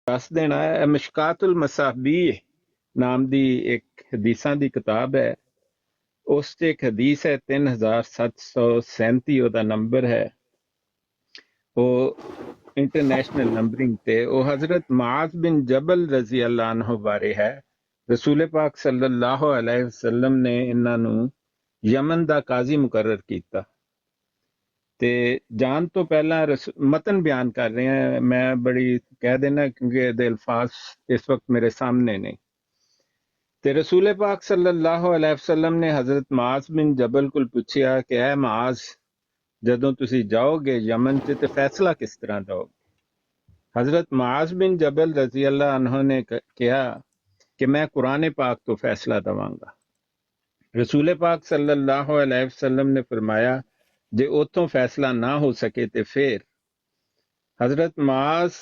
ਦੱਸ ਦੇਣਾ ਹੈ। ਮਸ਼ਕਾਤੁਲ ਮਸਾਬੀਹ ਨਾਮ ਦੀ ਇੱਕ ਹਦੀਸਾਂ ਦੀ ਕਿਤਾਬ ਹੈ। ਉਸ 'ਚ ਇੱਕ ਹਦੀਸ ਹੈ 3737 ਉਹਦਾ ਨੰਬਰ ਹੈ। ਉਹ ਇੰਟਰਨੈਸ਼ਨਲ ਨੰਬਰਿੰਗ ਤੇ ਉਹ ਹਜ਼ਰਤ ਮੁਆਜ਼ ਬਿਨ ਜਬਲ ਰਜ਼ੀ ਅੱਲਾਹ ਅਨਹੁ ਬਾਰੇ ਹੈ। ਰਸੂਲ ਪਾਕ ਸੱਲੱਲਾਹੁ ਅਲੈਹਿ ਵਸੱਲਮ ਨੇ ਇਹਨਾਂ ਨੂੰ ਯਮਨ ਦਾ ਕਾਜ਼ੀ ਮੁਕਰਰ ਕੀਤਾ। ਤੇ ਜਾਣ ਤੋਂ ਪਹਿਲਾਂ ਮਤਨ ਬਿਆਨ ਕਰ ਰਹੇ ਹਾਂ ਮੈਂ, ਬੜੀ ਕਹਿ ਦੇਣਾ ਕਿਉਂਕਿ ਇਹਦੇ ਅਲਫਾਜ਼ ਇਸ ਵਕਤ ਮੇਰੇ ਸਾਹਮਣੇ ਨਹੀਂ। ਤੇ ਰਸੂਲ ਪਾਕ ਸੱਲੱਲਾਹੁ ਅਲੈਹਿ ਵਸੱਲਮ ਨੇ ਹਜ਼ਰਤ ਮੁਆਜ਼ ਬਿਨ ਜਬਲ ਕੋਲ ਪੁੱਛਿਆ ਕਿ ਐ ਮੁਆਜ਼, ਜਦੋਂ ਤੁਸੀਂ ਜਾਓਗੇ ਯਮਨ 'ਚ ਤੇ ਫੈਸਲਾ ਕਿਸ ਤਰ੍ਹਾਂ ਦਓਗੇ? حضرت معاذ بن جبل رضی اللہ عنہ نے کہا کہ میں قرآن پاک تو فیصلہ دواں گا۔ رسول پاک صلی اللہ علیہ وسلم نے فرمایا جے اتوں فیصلہ نہ ہو سکے تے پھر؟ حضرت معاذ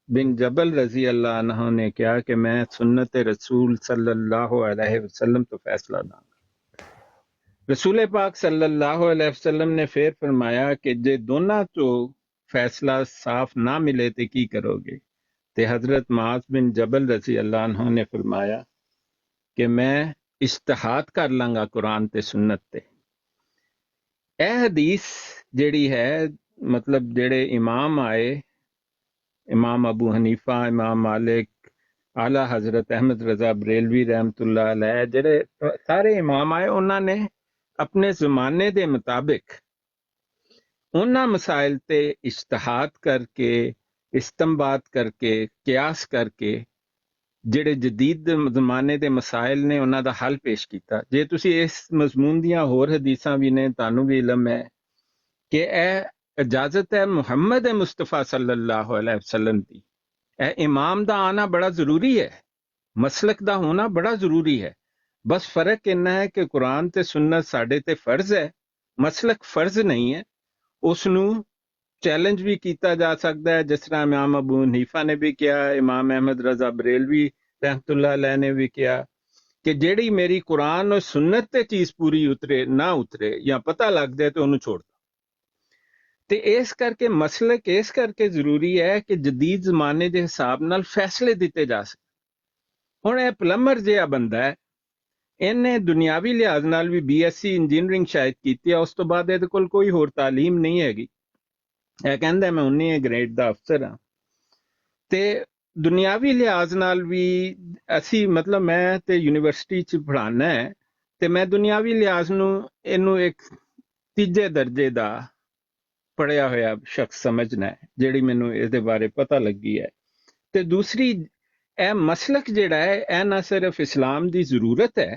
بن جبل رضی اللہ عنہ نے کہا کہ میں سنت رسول صلی اللہ علیہ وسلم تو فیصلہ داں گا۔ رسول پاک صلی اللہ علیہ وسلم نے پھر فرمایا کہ جے دونوں تو فیصلہ صاف نہ ملے تے کی کرو گے؟ تے حضرت معاذ بن جبل رضی اللہ عنہ نے فرمایا کہ میں اجتہاد کر لاں گا قرآن تے سنت تے۔ اے حدیث جیڑی ہے، مطلب جڑے امام آئے، امام ابو حنیفہ، امام مالک، اعلیٰ حضرت احمد رضا بریلوی رحمۃ اللہ علیہ، جڑے سارے امام آئے، انہوں نے اپنے زمانے دے مطابق انہاں مسائل تے اجتہاد کر کے، استنباط کر کے، قیاس کر کے جڑے جدید زمانے دے مسائل نے انہاں دا حل پیش کیتا۔ جے تسی اس مضمون دیاں ہور حدیثاں بھی نے، تانوں بھی علم ہے کہ اے اجازت ہے محمد مصطفیٰ صلی اللہ علیہ وسلم دی، اے امام دا آنا بڑا ضروری ہے، مسلک دا ہونا بڑا ضروری ہے۔ بس فرق انہا ہے کہ قرآن تے سنت ساڈے تے فرض ہے، مسلک فرض نہیں ہے۔ اس نو چیلنج بھی کیتا جا سکتا ہے، جس طرح امام ابو حنیفہ نے بھی کیا، امام احمد رضا بریلوی رحمۃ اللہ علیہ نے بھی کیا کہ جیڑی میری قرآن اور سنت تے چیز پوری اترے نہ اترے یا پتہ لگ جائے تو انہوں چھوڑ دو۔ تے اس کر کے مسلک اس کر کے ضروری ہے کہ جدید زمانے دے حساب نال فیصلے دیتے جا سکتے۔ ہن اے پلمبر جہا بندہ ہے، انہیں دنیاوی لحاظ نال بھی بی ایس سی انجینئرنگ شاید کیتی ہے، اس تو بعد یہ کول کوئی ہور تعلیم نہیں ہے گی، اے کہندا میں 19 گریڈ دا افسر ہاں۔ تے دنیاوی لحاظ نال بھی اسی، مطلب میں تے یونیورسٹی چ پڑھانا ہے تے میں دنیاوی لحاظ نو اینو ایک تیجے درجے دا پڑھیا ہویا شخص سمجھنا ہے، جیڑی مینوں اس دے بارے پتہ لگی ہے۔ تے دوسری، اے مسلک جیڑا ہے اے نہ صرف اسلام دی ضرورت ہے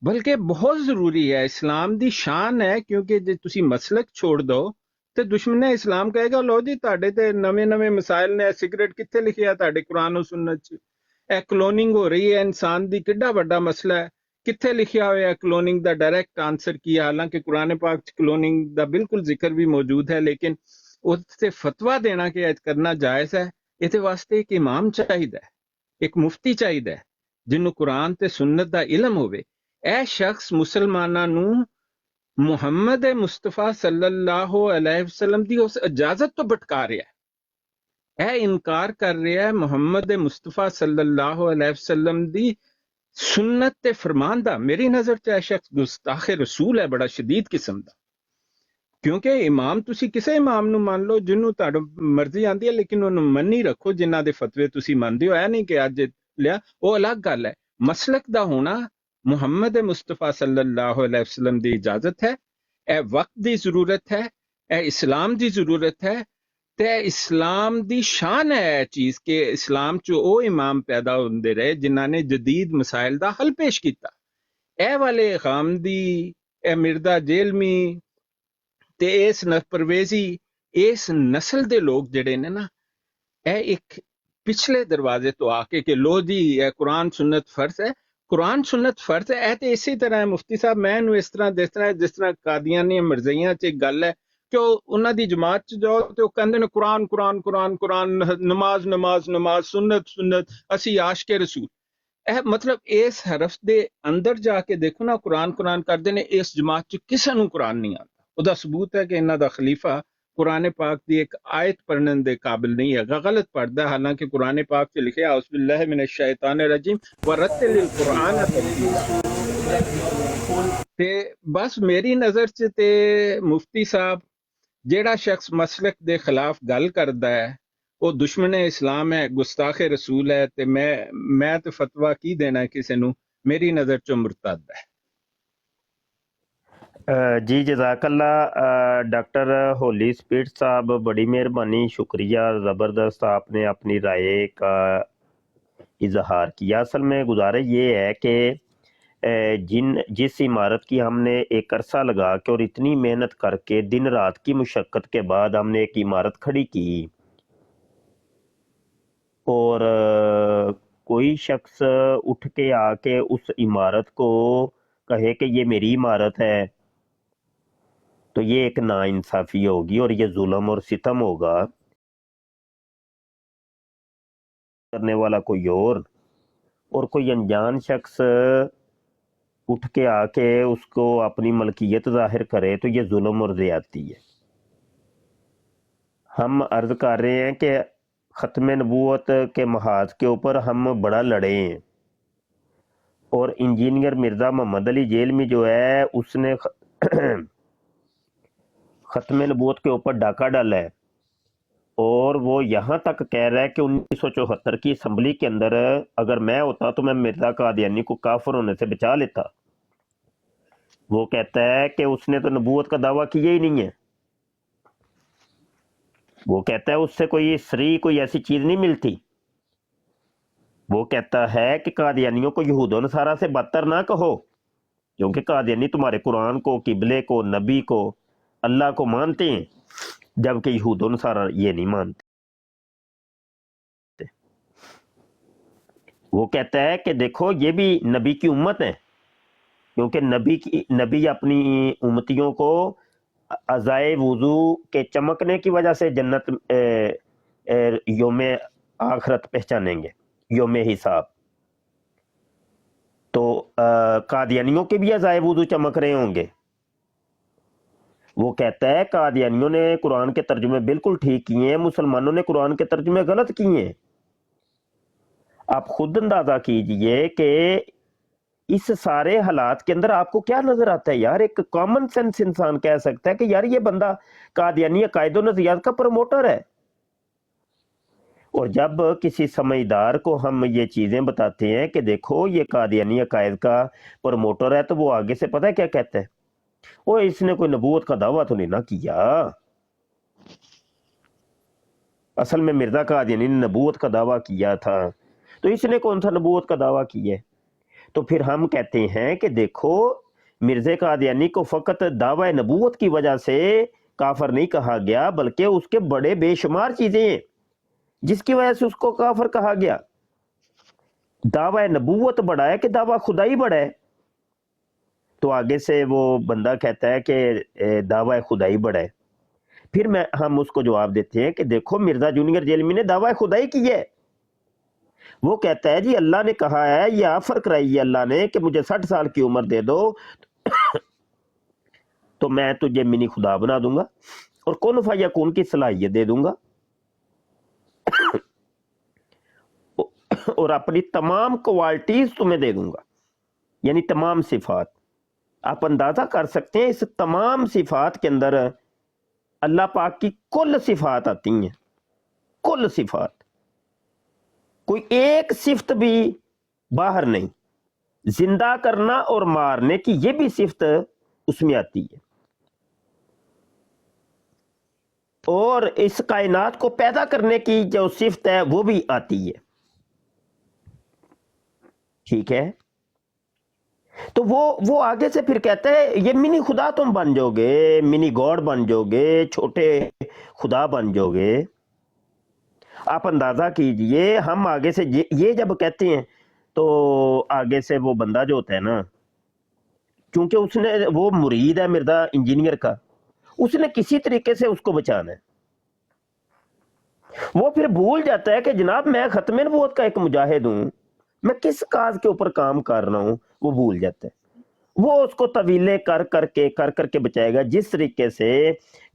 بلکہ بہت ضروری ہے، اسلام دی شان ہے، کیونکہ جے تسی مسلک چھوڑ دو تے دشمن اسلام کہے گا لو جی تہاڈے تے نویں نویں مسائل نے، سگریٹ کتھے لکھیا تہاڈے قرآن و سنت چ؟ اے کلوننگ ہو رہی ہے انسان دی کڈا بڑا مسئلہ ہے، کتھے لکھیا ہویا ہے کلوننگ دا ڈائریکٹ آنسر کیا؟ حالانکہ قرآن پاک چ کلوننگ دا بالکل ذکر بھی موجود ہے، لیکن اس سے فتویٰ دینا کہ کرنا جائز ہے، اس واسطے ایک امام چاہیدا ہے، ایک مفتی چاہیدا ہے جنوں قرآن تے سنت دا علم ہوئے۔ اے شخص مسلماناں نوں محمد مصطفیٰ صلی اللہ علیہ وسلم دی اس اجازت تو بھٹکا رہا ہے، اے انکار کر رہا ہے محمد مصطفیٰ صلی اللہ علیہ وسلم دی سنت تے فرمان دا۔ میری نظر چ اے شخص گستاخ رسول ہے بڑا شدید قسم دا، کیونکہ امام تسی کسے امام نو مان لو جنوں تہاڈی مرضی آندی ہے، لیکن انہوں منی رکھو جنہاں دے فتوے تسی مانتے ہو، اے نہیں کہ اج لیا، وہ الگ گل ہے۔ مسلک دا ہونا محمد مصطفیٰ صلی اللہ علیہ وسلم دی اجازت ہے، اے وقت دی ضرورت ہے، اے اسلام دی ضرورت ہے، تے اسلام دی شان ہے اے چیز کہ اسلام چ او امام پیدا ہوندے رہے جنہاں نے جدید مسائل دا حل پیش کیتا۔ اے والے غامدی، اے مردا جیلمی تے اس پرویزی، اس نسل دے لوگ جڑے نے نا، اے ایک پچھلے دروازے تو آ کے کہ لو جی اے قرآن سنت فرض ہے، قرآن سنت فرض ہے، اے تے اسی طرح ہے مفتی صاحب، میں انہوں اس طرح جس طرح قادیانی مرزیاں چ ایک گل ہے کہ انہاں دی جماعت چ جاؤ تے وہ کہندے نے قرآن قرآن قرآن قرآن، نماز نماز نماز، سنت سنت، اسی عاشق رسول۔ اے مطلب اس حرف دے اندر جا کے دیکھو نا، قرآن قرآن کردے نے، اس جماعت چ کسے نوں قرآن نہیں آتا۔ او دا ثبوت ہے کہ انہاں دا خلیفہ قرآن پاک دی ایک آیت پڑھنے دے قابل نہیں ہے، غلط پڑھتا ہے، حالانکہ قرآن پاک سے لکھے اعوذ باللہ من الشیطان الرجیم ورتل القرآن ترتیلا۔ تے بس میری نظر سے تے مفتی صاحب جیڑا شخص مسلک دے خلاف گل کردا ہے وہ دشمن اسلام ہے، گستاخ رسول ہے، تے میں تے فتویٰ کی دینا ہے کسی نو، میری نظر چ مرتد ہے۔ جی جزاک اللہ ڈاکٹر ہولی سپیڈ صاحب، بڑی مہربانی، شکریہ، زبردست، آپ نے اپنی رائے کا اظہار کیا۔ اصل میں گزارش یہ ہے کہ جس عمارت کی ہم نے ایک عرصہ لگا کے اور اتنی محنت کر کے دن رات کی مشقت کے بعد ہم نے ایک عمارت کھڑی کی، اور کوئی شخص اٹھ کے آ کے اس عمارت کو کہے کہ یہ میری عمارت ہے، تو یہ ایک ناانصافی ہوگی اور یہ ظلم اور ستم ہوگا۔ کرنے والا کوئی اور کوئی انجان شخص اٹھ کے آ کے اس کو اپنی ملکیت ظاہر کرے تو یہ ظلم اور زیادتی ہے۔ ہم عرض کر رہے ہیں کہ ختم نبوت کے محاذ کے اوپر ہم بڑا لڑے ہیں، اور انجینئر مرزا محمد علی جیلمی جو ہے اس نے ختم نبوت کے اوپر ڈاکہ ڈالا ہے، اور وہ یہاں تک کہہ رہا ہے کہ 1974 کی اسمبلی کے اندر اگر میں ہوتا تو میں مرزا قادیانی کو کافر ہونے سے بچا لیتا۔ وہ کہتا ہے کہ اس نے تو نبوت کا دعویٰ کیا ہی نہیں ہے، وہ کہتا ہے اس سے کوئی ایسی چیز نہیں ملتی۔ وہ کہتا ہے کہ قادیانیوں کو یہود و نصارہ سے بدتر نہ کہو، کیونکہ قادیانی تمہارے قرآن کو، قبلے کو، نبی کو، اللہ کو مانتے ہیں، جبکہ یہود و نصارہ یہ نہیں مانتے۔ وہ کہتا ہے کہ دیکھو یہ بھی نبی کی امت ہے، کیونکہ نبی اپنی امتیوں کو ازائے وضو کے چمکنے کی وجہ سے جنت یوم آخرت پہچانیں گے، یوم حساب۔ تو قادیانیوں کے بھی ازائے وضو چمک رہے ہوں گے۔ وہ کہتا ہے قادیانیوں نے قرآن کے ترجمے بالکل ٹھیک کیے ہیں، مسلمانوں نے قرآن کے ترجمے غلط کیے ہیں۔ آپ خود اندازہ کیجئے کہ اس سارے حالات کے اندر آپ کو کیا نظر آتا ہے یار؟ ایک کامن سینس انسان کہہ سکتا ہے کہ یار یہ بندہ قادیانی عقائد و نظریات کا پروموٹر ہے، اور جب کسی سمجھدار کو ہم یہ چیزیں بتاتے ہیں کہ دیکھو یہ قادیانی عقائد کا پروموٹر ہے، تو وہ آگے سے پتہ ہے کیا کہتا ہے؟ وہ اس نے کوئی نبوت کا دعویٰ تو نہیں نہ کیا، اصل میں مرزا قادیانی نے نبوت کا دعویٰ کیا تھا، تو اس نے کون سا نبوت کا دعویٰ کیا ہے؟ تو پھر ہم کہتے ہیں کہ دیکھو مرزا قادیانی کو فقط دعوی نبوت کی وجہ سے کافر نہیں کہا گیا، بلکہ اس کے بڑے بے شمار چیزیں ہیں جس کی وجہ سے اس کو کافر کہا گیا۔ دعوی نبوت بڑا ہے کہ دعوی خدائی بڑا ہے؟ تو آگے سے وہ بندہ کہتا ہے کہ دعوی خدائی بڑا ہے۔ پھر ہم اس کو جواب دیتے ہیں کہ دیکھو مرزا جونیئر جیلمی نے دعوی خدائی کی ہے۔ وہ کہتا ہے جی اللہ نے کہا ہے، یہ آفر کرائی ہے اللہ نے کہ مجھے 60 سال کی عمر دے دو تو میں تجھے منی خدا بنا دوں گا اور کن فیکون کی صلاحیت دے دوں گا، اور اپنی تمام کوالٹیز تمہیں دے دوں گا، یعنی تمام صفات۔ آپ اندازہ کر سکتے ہیں اس تمام صفات کے اندر اللہ پاک کی کل صفات آتی ہیں، کل صفات، کوئی ایک صفت بھی باہر نہیں۔ زندہ کرنا اور مارنے کی یہ بھی صفت اس میں آتی ہے، اور اس کائنات کو پیدا کرنے کی جو صفت ہے وہ بھی آتی ہے، ٹھیک ہے؟ تو وہ آگے سے پھر کہتا ہے یہ منی خدا تم بن جاؤ گے، منی گاڈ بن جاؤ گے، چھوٹے خدا بن جاؤ گے۔ آپ اندازہ کیجئے، ہم آگے سے یہ جب کہتے ہیں تو آگے سے وہ بندہ جو ہوتا ہے نا، کیونکہ وہ مرید ہے مرزا انجینئر کا، اس نے کسی طریقے سے اس کو بچانا ہے، وہ پھر بھول جاتا ہے کہ جناب میں ختم نبوت کا ایک مجاہد ہوں، میں کس کاز کے اوپر کام کر رہا ہوں، وہ بھول جاتا ہے۔ وہ اس کو طویلے کر کر کے بچائے گا، جس طریقے سے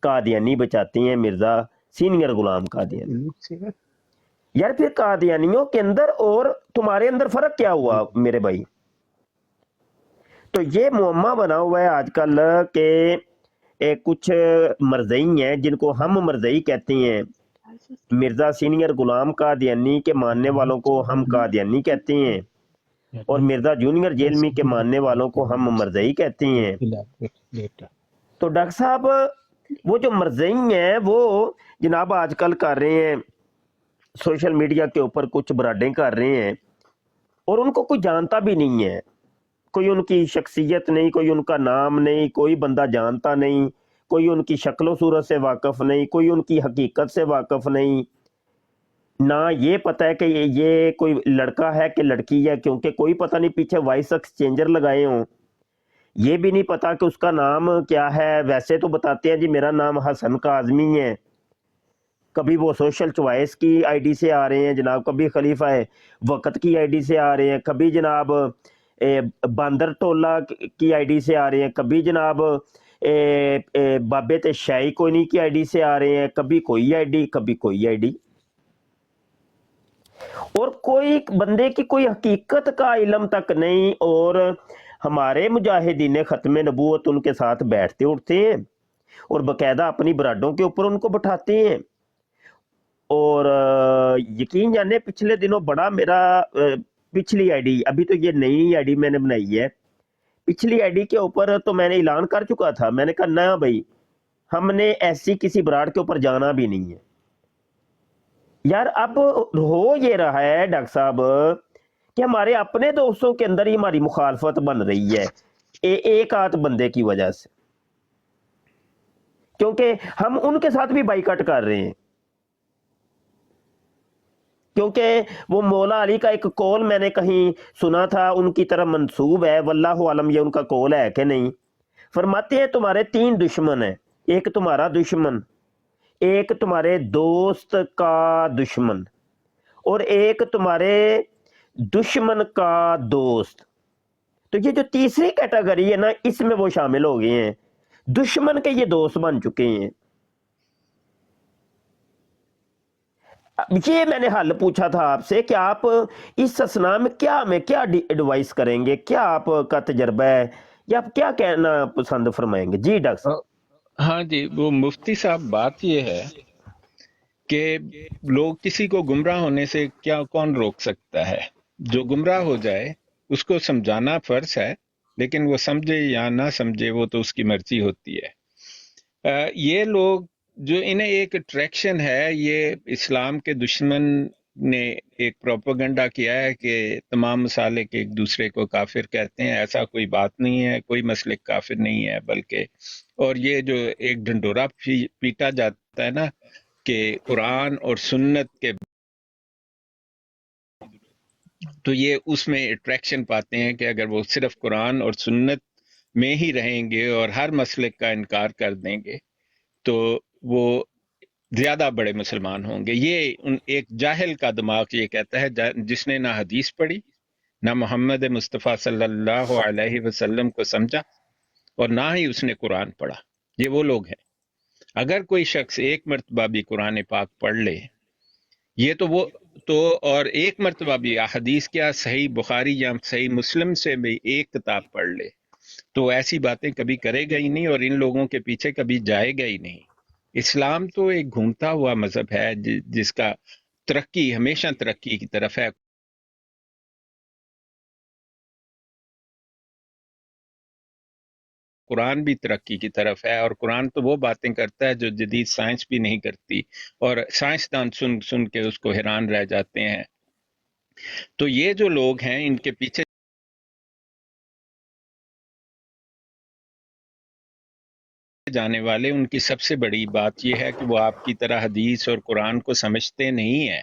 قادیانی بچاتے ہیں مرزا سینئر غلام قادیانی۔ یار پھر قادیانیوں کے اندر اور تمہارے اندر فرق کیا ہوا میرے بھائی؟ تو یہ معمہ بنا ہوا ہے آج کل کہ کچھ مرزئی ہیں جن کو ہم مرزئی کہتے ہیں، مرزا سینئر غلام قادیانی کے ماننے والوں کو ہم قادیانی کہتے ہیں، اور مرزا جونیئر جیلمی کے ماننے والوں کو ہم مرزئی کہتے ہیں۔ تو ڈاکٹر صاحب وہ جو مرزئی ہیں وہ جناب آج کل کر رہے ہیں سوشل میڈیا کے اوپر کچھ براڈیں کر رہے ہیں، اور ان کو کوئی جانتا بھی نہیں ہے، کوئی ان کی شخصیت نہیں، کوئی ان کا نام نہیں، کوئی بندہ جانتا نہیں، کوئی ان کی شکل و صورت سے واقف نہیں، کوئی ان کی حقیقت سے واقف نہیں، نہ یہ پتہ ہے کہ یہ کوئی لڑکا ہے کہ لڑکی ہے، کیونکہ کوئی پتہ نہیں پیچھے وائس ایکسچینجر لگائے ہوں، یہ بھی نہیں پتا کہ اس کا نام کیا ہے۔ ویسے تو بتاتے ہیں جی میرا نام حسن کاظمی ہے، کبھی وہ سوشل چوائس کی آئی ڈی سے آ رہے ہیں جناب، کبھی خلیفہ وقت کی آئی ڈی سے آ رہے ہیں، کبھی جناب باندر ٹولہ کی آئی ڈی سے آ رہے ہیں، کبھی جناب بابے شاہی کوئنی کی آئی ڈی سے آ رہے ہیں، کبھی کوئی آئی ڈی کبھی کوئی آئی ڈی، اور کوئی بندے کی کوئی حقیقت کا علم تک نہیں۔ اور ہمارے مجاہدین ختم نبوت ان کے ساتھ بیٹھتے اٹھتے ہیں اور باقاعدہ اپنی براڈوں کے اوپر ان کو بٹھاتے ہیں۔ اور یقین جانے پچھلے دنوں بڑا میرا پچھلی آئی ڈی، ابھی تو یہ نئی آئی ڈی میں نے بنائی ہے، پچھلی آئی ڈی کے اوپر تو میں نے اعلان کر چکا تھا، میں نے کہا نہ بھائی ہم نے ایسی کسی براڈ کے اوپر جانا بھی نہیں ہے۔ یار اب ہو یہ رہا ہے ڈاکٹر صاحب کہ ہمارے اپنے دوستوں کے اندر ہی ہماری مخالفت بن رہی ہے ایک آدھ بندے کی وجہ سے، کیونکہ ہم ان کے ساتھ بھی بائیکاٹ کر رہے ہیں، کیونکہ وہ مولا علی کا ایک قول میں نے کہیں سنا تھا، ان کی طرف منسوب ہے، واللہ عالم یہ ان کا قول ہے کہ نہیں، فرماتے ہیں تمہارے تین دشمن ہیں، ایک تمہارا دشمن، ایک تمہارے دوست کا دشمن، اور ایک تمہارے دشمن کا دوست۔ تو یہ جو تیسری کیٹیگری ہے نا، اس میں وہ شامل ہو گئے ہیں، دشمن کے یہ دوست بن چکے ہیں۔ یہ میں نے حل پوچھا تھا آپ سے کہ آپ اس اسنا میں کیا ہمیں کیا ایڈوائس کریں گے، کیا آپ کا تجربہ ہے، یا آپ کیا کہنا پسند فرمائیں گے؟ جی ڈاکٹر صاحب۔ ہاں جی، وہ مفتی صاحب بات یہ ہے کہ لوگ کسی کو گمراہ ہونے سے کون روک سکتا ہے؟ جو گمراہ ہو جائے اس کو سمجھانا فرض ہے، لیکن وہ سمجھے یا نہ سمجھے وہ تو اس کی مرضی ہوتی ہے۔ یہ لوگ جو انہیں ایک اٹریکشن ہے، یہ اسلام کے دشمن نے ایک پروپیگنڈا کیا ہے کہ تمام مسالک ایک دوسرے کو کافر کہتے ہیں، ایسا کوئی بات نہیں ہے، کوئی مسلک کافر نہیں ہے، بلکہ اور یہ جو ایک ڈنڈورا پیٹا جاتا ہے نا کہ قرآن اور سنت کے، تو یہ اس میں اٹریکشن پاتے ہیں کہ اگر وہ صرف قرآن اور سنت میں ہی رہیں گے اور ہر مسلک کا انکار کر دیں گے تو وہ زیادہ بڑے مسلمان ہوں گے۔ یہ ایک جاہل کا دماغ یہ کہتا ہے، جس نے نہ حدیث پڑھی، نہ محمد مصطفیٰ صلی اللہ علیہ وسلم کو سمجھا، اور نہ ہی اس نے قرآن پڑھا۔ یہ وہ لوگ ہیں۔ اگر کوئی شخص ایک مرتبہ بھی قرآن پاک پڑھ لے، یہ تو وہ تو، اور ایک مرتبہ بھی حدیث کیا صحیح بخاری یا صحیح مسلم سے بھی ایک کتاب پڑھ لے، تو ایسی باتیں کبھی کرے گا ہی نہیں اور ان لوگوں کے پیچھے کبھی جائے گا ہی نہیں۔ اسلام تو ایک گھومتا ہوا مذہب ہے جس کا ترقی ہمیشہ ترقی کی طرف ہے۔ قرآن بھی ترقی کی طرف ہے، اور قرآن تو وہ باتیں کرتا ہے جو جدید سائنس بھی نہیں کرتی، اور سائنسدان سن سن کے اس کو حیران رہ جاتے ہیں۔ تو یہ جو لوگ ہیں ان کے پیچھے جانے والے، ان کی سب سے بڑی بات یہ ہے کہ وہ آپ کی طرح حدیث اور قرآن کو سمجھتے نہیں ہیں۔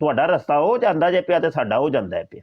ਤੁਹਾਡਾ ਰਸਤਾ ਹੋ ਜਾਂਦਾ ਜੇ ਪਿਆ ਤੇ ਸਾਡਾ ਹੋ ਜਾਂਦਾ ਹੈ ਪਿਆ।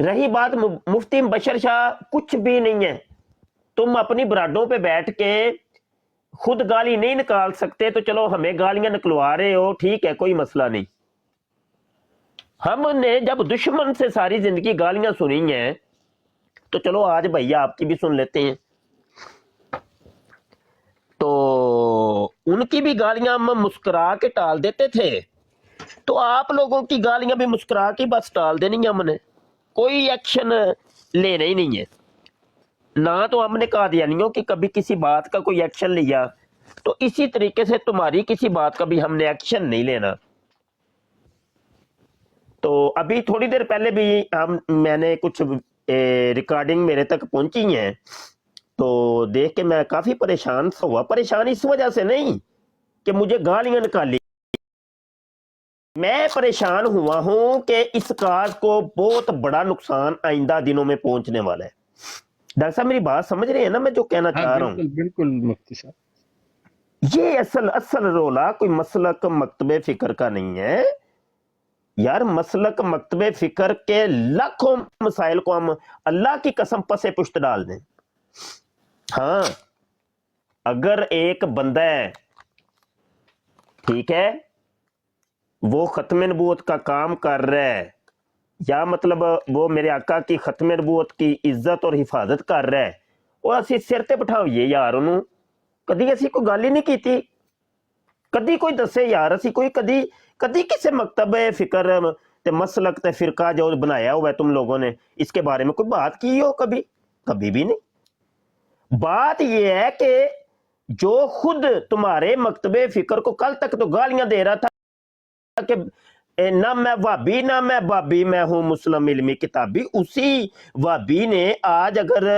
رہی بات مفتی بشر شاہ، کچھ بھی نہیں ہے. تم اپنی برادوں پہ بیٹھ کے خود گالی نہیں نکال سکتے تو چلو ہمیں گالیاں نکلوا رہے ہو، ٹھیک ہے، کوئی مسئلہ نہیں. ہم نے جب دشمن سے ساری زندگی گالیاں سنی ہیں تو چلو آج بھیا آپ کی بھی سن لیتے ہیں. تو ان کی بھی گالیاں ہم مسکرا کے ٹال دیتے تھے، تو آپ لوگوں کی گالیاں بھی مسکرا کے بس ٹال دینی ہم نے، کوئی ایکشن لینا ہی نہیں ہے. نہ تو ہم نے قادیانیوں کی کبھی کسی بات کا کوئی ایکشن لیا، تو اسی طریقے سے تمہاری کسی بات کا بھی ہم نے ایکشن نہیں لینا. تو ابھی تھوڑی دیر پہلے بھی میں نے کچھ ریکارڈنگ میرے تک پہنچی ہیں، تو دیکھ کے میں کافی پریشان ہوا. پریشان اس وجہ سے نہیں کہ مجھے گالیاں نکالی، میں پریشان ہوا ہوں کہ اس کاج کو بہت بڑا نقصان آئندہ دنوں میں پہنچنے والا ہے. ڈاکٹر صاحب میری بات سمجھ رہے ہیں نا میں جو کہنا ہاں چاہ رہا ہوں؟ بالکل بالکل مفتی صاحب. یہ اصل رولا کوئی مسلک مکتب فکر کا نہیں ہے یار. مسلک مکتب فکر کے لاکھوں مسائل کو ہم اللہ کی قسم پس پشت ڈال دیں. ہاں اگر ایک بندہ ہے، ٹھیک ہے، وہ ختم نبوت کا کام کر رہا ہے، یا مطلب وہ میرے آقا کی ختم نبوت کی عزت اور حفاظت کر رہا ہے، وہ اسی سر تے بٹھاؤئے یار انہوں. کدی اسی کوئی گل ہی نہیں کیتی، کدی کوئی دسے یار اسی کوئی کدی کسی مکتب فکر تے مسلک تے فرقہ جو بنایا ہوا ہے تم لوگوں نے، اس کے بارے میں کوئی بات کی ہو کبھی بھی نہیں. بات یہ ہے کہ جو خود تمہارے مکتب فکر کو کل تک تو گالیاں دے رہا تھا کہ نہ میں وابی نہ میں بابی، میں ہوں مسلم علمی کتابی، اسی وابی نے آج اگر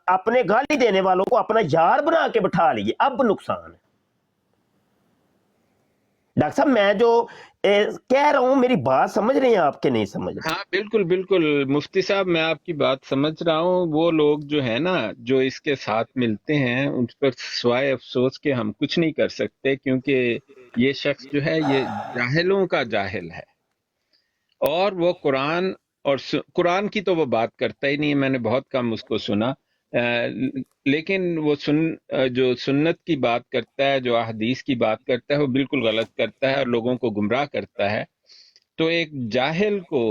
اپنے گالی دینے والوں کو اپنا یار بنا کے بٹھا لیے، اب نقصان ہے. ڈاکٹر صاحب میں جو کہہ رہا ہوں میری بات سمجھ رہے ہیں آپ کے نہیں سمجھ رہے؟ ہاں بالکل بالکل مفتی صاحب، میں آپ کی بات سمجھ رہا ہوں. وہ لوگ جو ہے نا جو اس کے ساتھ ملتے ہیں ان پر سوائے افسوس کے ہم کچھ نہیں کر سکتے، کیونکہ یہ شخص جو ہے یہ جاہلوں کا جاہل ہے. اور وہ قرآن کی تو وہ بات کرتا ہی نہیں. میں نے بہت کم اس کو سنا، لیکن وہ جو سنت کی بات کرتا ہے، جو احادیث کی بات کرتا ہے، وہ بالکل غلط کرتا ہے اور لوگوں کو گمراہ کرتا ہے. تو ایک جاہل کو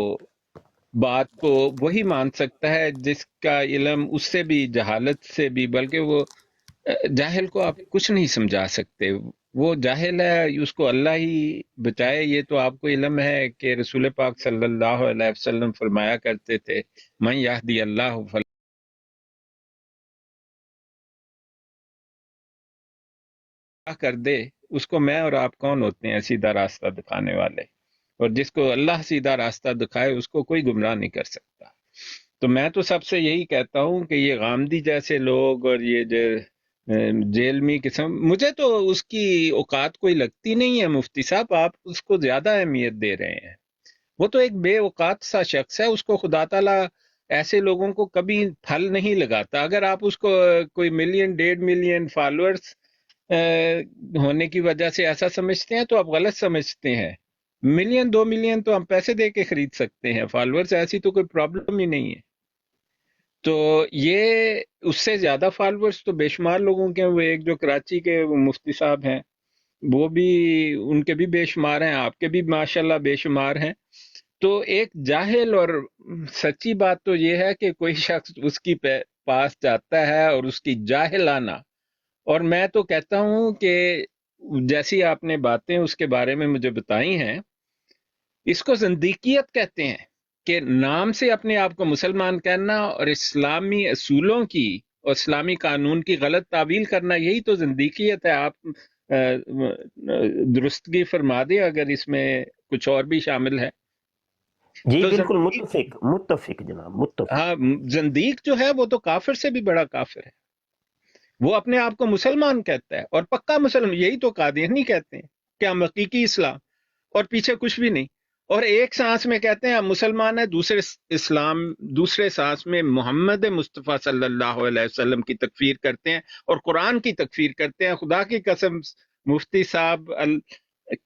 بات کو وہی مان سکتا ہے جس کا علم اس سے بھی جہالت سے بھی، بلکہ وہ جاہل کو آپ کچھ نہیں سمجھا سکتے. وہ جاہل ہے، اس کو اللہ ہی بچائے. یہ تو آپ کو علم ہے کہ رسول پاک صلی اللہ علیہ وسلم فرمایا کرتے تھے، من یہدی اللہ فلاح کر دے، اس کو میں اور آپ کون ہوتے ہیں سیدھا راستہ دکھانے والے. اور جس کو اللہ سیدھا راستہ دکھائے اس کو کوئی گمراہ نہیں کر سکتا. تو میں تو سب سے یہی کہتا ہوں کہ یہ غامدی جیسے لوگ اور یہ جو جیلمی قسم، مجھے تو اس کی اوقات کوئی لگتی نہیں ہے. مفتی صاحب آپ اس کو زیادہ اہمیت دے رہے ہیں. وہ تو ایک بے اوقات سا شخص ہے، اس کو خدا تعالیٰ ایسے لوگوں کو کبھی پھل نہیں لگاتا. اگر آپ اس کو کوئی 1,000,000 1.5 ملین فالوورز ہونے کی وجہ سے ایسا سمجھتے ہیں تو آپ غلط سمجھتے ہیں. 1,000,000 2 ملین تو ہم پیسے دے کے خرید سکتے ہیں. فالوورز ایسی تو کوئی پرابلم ہی نہیں ہے. تو یہ اس سے زیادہ فالوورز تو بے شمار لوگوں کے ہیں. وہ ایک جو کراچی کے وہ مفتی صاحب ہیں، وہ بھی، ان کے بھی بے شمار ہیں، آپ کے بھی ماشاءاللہ بے شمار ہیں. تو ایک جاہل، اور سچی بات تو یہ ہے کہ کوئی شخص اس کی پاس جاتا ہے اور اس کی جاہلانہ، اور میں تو کہتا ہوں کہ جیسی آپ نے باتیں اس کے بارے میں مجھے بتائی ہیں، اس کو زندیقیت کہتے ہیں. کہ نام سے اپنے آپ کو مسلمان کہنا اور اسلامی اصولوں کی اور اسلامی قانون کی غلط تعویل کرنا، یہی تو زندیقیت ہے. آپ درستگی فرما دیں اگر اس میں کچھ اور بھی شامل ہے. جی تو بالکل متفق جناب، متفق. ہاں، زندیق جو ہے وہ تو کافر سے بھی بڑا کافر ہے. وہ اپنے آپ کو مسلمان کہتا ہے اور پکا مسلمان. یہی تو قادیانی کہتے ہیں کہ ہم حقیقی اسلام، اور پیچھے کچھ بھی نہیں. اور ایک سانس میں کہتے ہیں ہم مسلمان ہیں، دوسرے سانس میں محمد مصطفیٰ صلی اللہ علیہ وسلم کی تکفیر کرتے ہیں اور قرآن کی تکفیر کرتے ہیں. خدا کی قسم مفتی صاحب،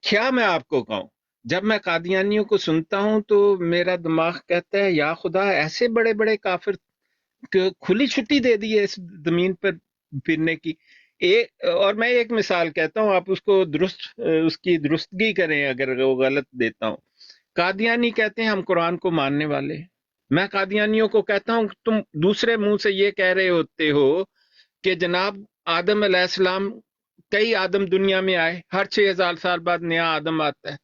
کیا میں آپ کو کہوں، جب میں قادیانیوں کو سنتا ہوں تو میرا دماغ کہتا ہے یا خدا، ایسے بڑے بڑے کافر کھلی چھٹی دے دی ہے اس زمین پر پھرنے کی۔ اور میں ایک مثال کہتا ہوں، آپ اس کو اس کی درستگی کریں اگر وہ غلط دیتا ہوں۔ قادیانی کہتے ہیں ہم قرآن کو ماننے والے ہیں۔ میں قادیانیوں کو کہتا ہوں تم دوسرے منہ سے یہ کہہ رہے ہوتے ہو کہ جناب آدم علیہ السلام، کئی آدم دنیا میں آئے، ہر 6000 سال بعد نیا آدم آتا ہے۔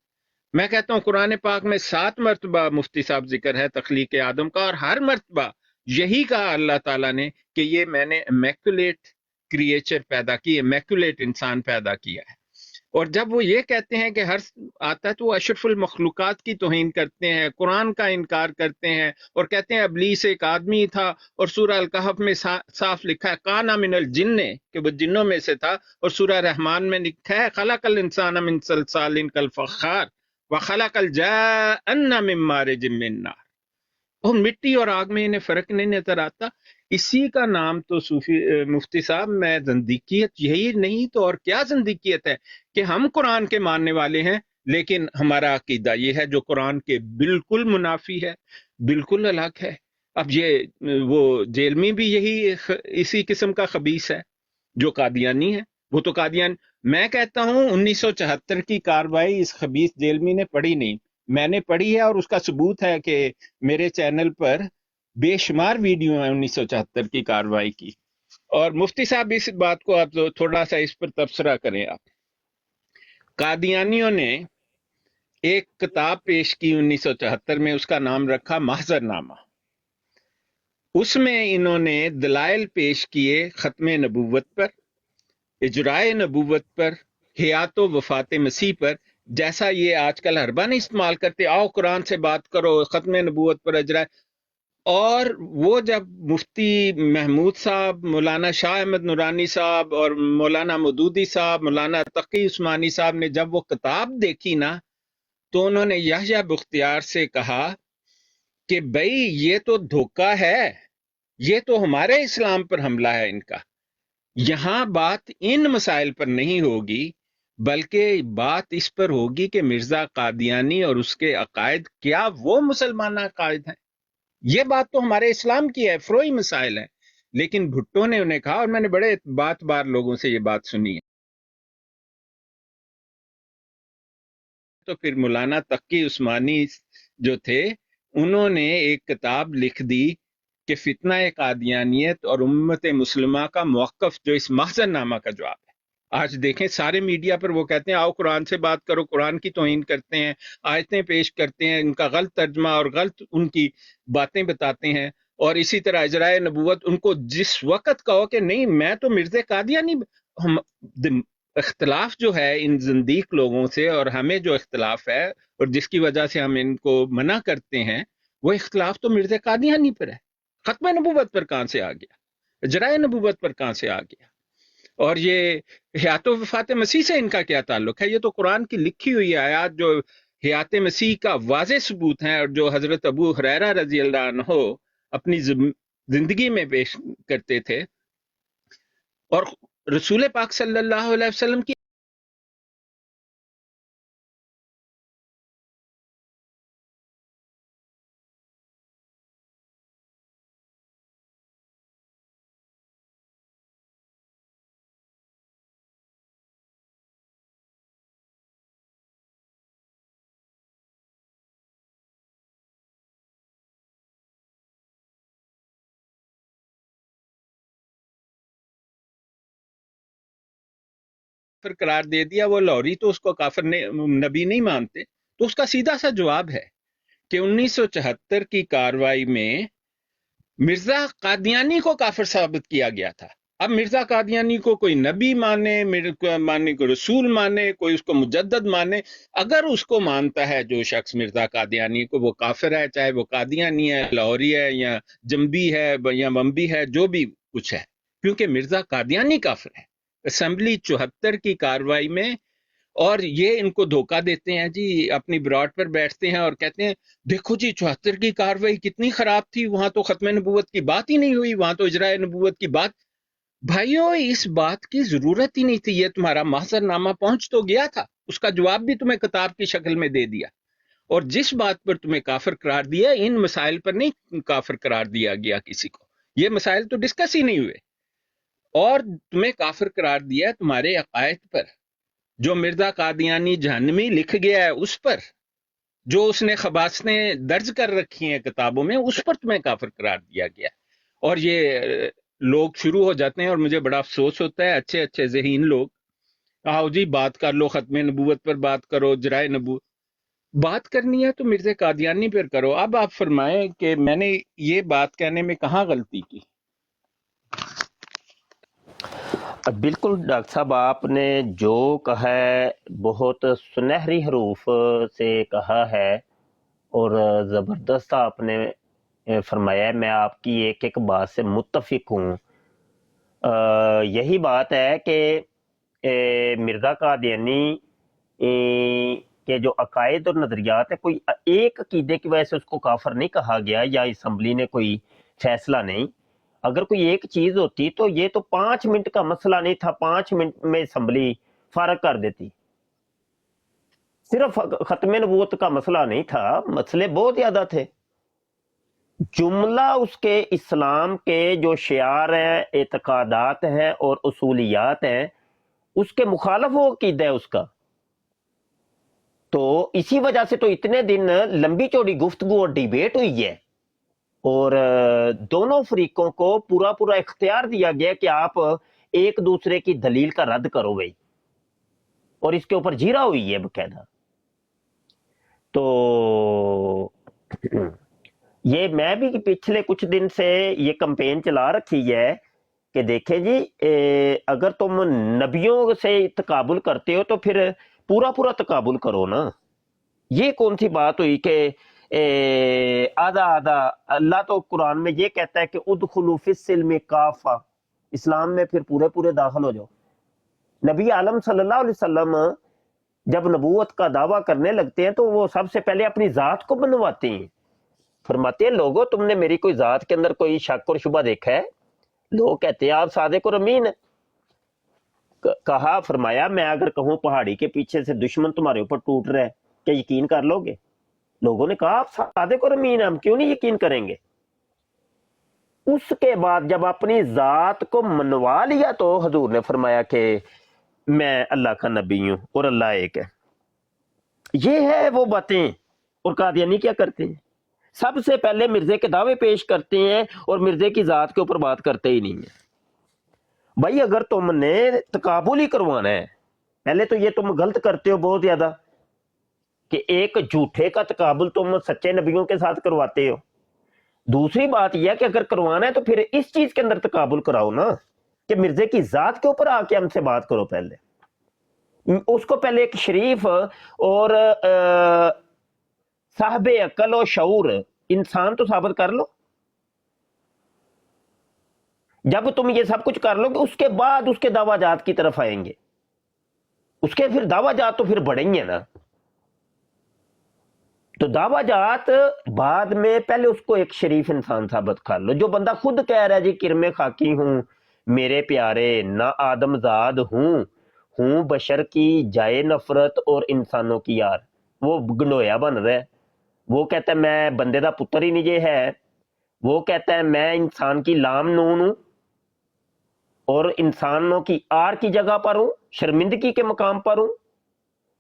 میں کہتا ہوں قرآن پاک میں 7 مرتبہ مفتی صاحب ذکر ہے تخلیق آدم کا، اور ہر مرتبہ یہی کہا اللہ تعالیٰ نے کہ یہ میں نے امیکولیٹ کریچر پیدا کی، امیکولیٹ انسان پیدا کیا ہے۔ اور جب وہ یہ کہتے ہیں کہ ہر آتا ہے تو وہ اشرف المخلوقات کی توہین کرتے ہیں، قرآن کا انکار کرتے ہیں، اور کہتے ہیں ابلیس ایک آدمی تھا، اور سورہ الکہف میں صاف لکھا ہے کانا من الجن، کہ وہ جنوں میں سے تھا، اور سورہ رحمان میں لکھا ہے خلق الانسان من صلصال کالفخار وخلق الجان من مارج من نار۔ اور مٹی اور آگ میں انہیں فرق نہیں نظر آتا۔ اسی کا نام تو مفتی صاحب میں زندیقیت یہی نہیں تو اور کیا زندیقیت ہے کہ ہم قرآن کے ماننے والے ہیں لیکن ہمارا عقیدہ یہ ہے جو قرآن کے بالکل منافی ہے، بالکل الگ ہے۔ اب یہ وہ جیلمی بھی اسی قسم کا خبیث ہے جو قادیانی ہے۔ وہ تو میں کہتا ہوں 1974 کی کاروائی اس خبیث جیلمی نے پڑھی نہیں، میں نے پڑھی ہے، اور اس کا ثبوت ہے کہ میرے چینل پر بے شمار ویڈیو ہیں 1974 کی کاروائی کی۔ اور مفتی صاحب اس بات کو آپ تھوڑا سا اس پر تبصرہ کریں۔ آپ قادیانیوں نے ایک کتاب پیش کی 1974 میں، اس کا نام رکھا محضر نامہ۔ اس میں انہوں نے دلائل پیش کیے ختم نبوت پر، اجرائے نبوت پر، حیات و وفات مسیح پر، جیسا یہ آج کل حربہ نہیں استعمال کرتے، آؤ قرآن سے بات کرو، ختم نبوت پر اجرائے۔ اور وہ جب مفتی محمود صاحب، مولانا شاہ احمد نورانی صاحب اور مولانا مودودی صاحب، مولانا تقی عثمانی صاحب نے جب وہ کتاب دیکھی نا، تو انہوں نے یحییٰ بختیار سے کہا کہ بھئی یہ تو دھوکہ ہے، یہ تو ہمارے اسلام پر حملہ ہے ان کا۔ یہاں بات ان مسائل پر نہیں ہوگی بلکہ بات اس پر ہوگی کہ مرزا قادیانی اور اس کے عقائد کیا وہ مسلمان عقائد ہیں۔ یہ بات تو ہمارے اسلام کی ہے، فروئی مسائل ہیں۔ لیکن بھٹو نے انہیں کہا، اور میں نے بڑے بات بار لوگوں سے یہ بات سنی ہے، تو پھر مولانا تقی عثمانی جو تھے انہوں نے ایک کتاب لکھ دی کہ فتنہ قادیانیت اور امت مسلمہ کا موقف، جو اس محضر نامہ کا جواب ہے۔ آج دیکھیں سارے میڈیا پر وہ کہتے ہیں آؤ قرآن سے بات کرو، قرآن کی توہین کرتے ہیں، آیتیں پیش کرتے ہیں، ان کا غلط ترجمہ اور غلط ان کی باتیں بتاتے ہیں۔ اور اسی طرح اجرائے نبوت، ان کو جس وقت کہو کہ نہیں میں تو مرزا قادیانی، اختلاف جو ہے ان زندیق لوگوں سے اور ہمیں جو اختلاف ہے اور جس کی وجہ سے ہم ان کو منع کرتے ہیں، وہ اختلاف تو مرزا قادیانی پر ہے۔ ختم نبوت پر کہاں سے آ گیا؟ اجرائے نبوت پر کہاں سے آ گیا؟ اور یہ حیات و وفات مسیح سے ان کا کیا تعلق ہے؟ یہ تو قرآن کی لکھی ہوئی آیات جو حیات مسیح کا واضح ثبوت ہیں، اور جو حضرت ابو ہریرہ رضی اللہ عنہ اپنی زندگی میں پیش کرتے تھے، اور رسول پاک صلی اللہ علیہ وسلم کی کافر قرار دے دیا، وہ لاہوری تو اس کو کافر نبی نہیں مانتے، تو اس کا سیدھا سا جواب ہے کہ 1974 کی کاروائی میں مرزا قادیانی کو کافر ثابت کیا گیا تھا۔ اب مرزا قادیانی کو کوئی نبی مانے کوئی رسول مانے، کوئی اس کو مجدد مانے، اگر اس کو مانتا ہے جو شخص مرزا قادیانی کو، وہ کافر ہے، چاہے وہ قادیانی ہے، لاہوری ہے، یا جنبی ہے، یا ومبی ہے، جو بھی کچھ ہے، کیونکہ مرزا قادیانی کافر ہے۔ اسمبلی 74 کی کاروائی میں، اور یہ ان کو دھوکہ دیتے ہیں جی، اپنی براڈ پر بیٹھتے ہیں اور کہتے ہیں دیکھو جی 74 کی کاروائی کتنی خراب تھی، وہاں تو ختم نبوت کی بات ہی نہیں ہوئی، وہاں تو اجرائے نبوت کی بات۔ بھائیو اس بات کی ضرورت ہی نہیں تھی، یہ تمہارا محضر نامہ پہنچ تو گیا تھا۔ اس کا جواب بھی تمہیں کتاب کی شکل میں دے دیا، اور جس بات پر تمہیں کافر قرار دیا ان مسائل پر نہیں کافر قرار دیا گیا کسی کو، یہ مسائل تو ڈسکس ہی نہیں ہوئے، اور تمہیں کافر قرار دیا تمہارے عقائد پر، جو مرزا قادیانی جہنمی لکھ گیا ہے اس پر، جو اس نے خباثتیں درج کر رکھی ہیں کتابوں میں، اس پر تمہیں کافر قرار دیا گیا۔ اور یہ لوگ شروع ہو جاتے ہیں، اور مجھے بڑا افسوس ہوتا ہے، اچھے اچھے ذہین لوگ، آؤ جی بات کر لو، ختم نبوت پر بات کرو، جرائے نبوت، بات کرنی ہے تو مرزا قادیانی پر کرو۔ اب آپ فرمائیں کہ میں نے یہ بات کہنے میں کہاں غلطی کی؟ بالکل ڈاکٹر صاحب، آپ نے جو کہا ہے بہت سنہری حروف سے کہا ہے، اور زبردست آپ نے فرمایا ہے۔ میں آپ کی ایک ایک بات سے متفق ہوں۔ یہی بات ہے کہ مرزا قادیانی کے جو عقائد اور نظریات ہیں، کوئی ایک عقیدے کی وجہ سے اس کو کافر نہیں کہا گیا، یا اسمبلی نے کوئی فیصلہ نہیں۔ اگر کوئی ایک چیز ہوتی تو یہ تو 5 منٹ کا مسئلہ نہیں تھا، 5 منٹ میں اسمبلی فارغ کر دیتی۔ صرف ختم نبوت کا مسئلہ نہیں تھا، مسئلے بہت زیادہ تھے۔ جملہ اس کے اسلام کے جو شعار ہیں، اعتقادات ہیں اور اصولیات ہیں، اس کے مخالف وہ عقیدہ ہے اس کا۔ تو اسی وجہ سے تو اتنے دن لمبی چوڑی گفتگو اور ڈیبیٹ ہوئی ہے، اور دونوں فریقوں کو پورا پورا اختیار دیا گیا کہ آپ ایک دوسرے کی دلیل کا رد کرو گئی، اور اس کے اوپر جیرا ہوئی ہے باقاعدہ۔ تو یہ میں بھی پچھلے کچھ دن سے یہ کمپین چلا رکھی ہے کہ دیکھیں جی، اگر تم نبیوں سے تقابل کرتے ہو تو پھر پورا پورا تقابل کرو نا۔ یہ کون سی بات ہوئی کہ آدھا آدھا؟ اللہ تو قرآن میں یہ کہتا ہے کہ ادخلوا فی السلم کافہ، اسلام میں پھر پورے پورے داخل ہو جاؤ۔ نبی عالم صلی اللہ علیہ وسلم جب نبوت کا دعویٰ کرنے لگتے ہیں تو وہ سب سے پہلے اپنی ذات کو بنواتے ہیں، فرماتے ہیں لوگوں تم نے میری کوئی ذات کے اندر کوئی شک اور شبہ دیکھا ہے؟ لوگ کہتے ہیں آپ صادق اور امین ہیں۔ کہا، فرمایا میں اگر کہوں پہاڑی کے پیچھے سے دشمن تمہارے اوپر ٹوٹ رہا ہے، کیا یقین کر لو گے؟ لوگوں نے کہا آپ صادق اور امین ہیں، ہم کیوں نہیں یقین کریں گے؟ اس کے بعد جب اپنی ذات کو منوا لیا تو حضور نے فرمایا کہ میں اللہ کا نبی ہوں اور اللہ ایک ہے۔ یہ ہے وہ باتیں۔ اور قادیانی کیا کرتے ہیں؟ سب سے پہلے مرزے کے دعوے پیش کرتے ہیں اور مرزے کی ذات کے اوپر بات کرتے ہی نہیں ہیں۔ بھائی اگر تم نے تقابل ہی کروانا ہے، پہلے تو یہ تم غلط کرتے ہو بہت زیادہ کہ ایک جھوٹے کا تقابل تم سچے نبیوں کے ساتھ کرواتے ہو۔ دوسری بات یہ ہے کہ اگر کروانا ہے تو پھر اس چیز کے اندر تقابل کراؤ نا، کہ مرزے کی ذات کے اوپر آ کے ہم سے بات کرو۔ پہلے اس کو پہلے ایک شریف اور صاحب عقل و شعور انسان تو ثابت کر لو۔ جب تم یہ سب کچھ کر لو گے اس کے بعد اس کے دعویٰ جات کی طرف آئیں گے۔ اس کے پھر دعویٰ جات تو پھر بڑھیں گے نا۔ تو دعویٰ جات بعد میں، پہلے اس کو ایک شریف انسان ثابت کر لو۔ جو بندہ خود کہہ رہا ہے جی کرم خاکی ہوں میرے پیارے، نہ آدم زاد ہوں بشر کی جائے نفرت اور انسانوں کی یار، وہ گنڈویا بن رہا ہے۔ وہ کہتا ہے میں بندے دا پتر ہی نہیں یہ ہے، وہ کہتا ہے میں انسان کی لام نون ہوں اور انسانوں کی آر کی جگہ پر ہوں، شرمندگی کے مقام پر ہوں۔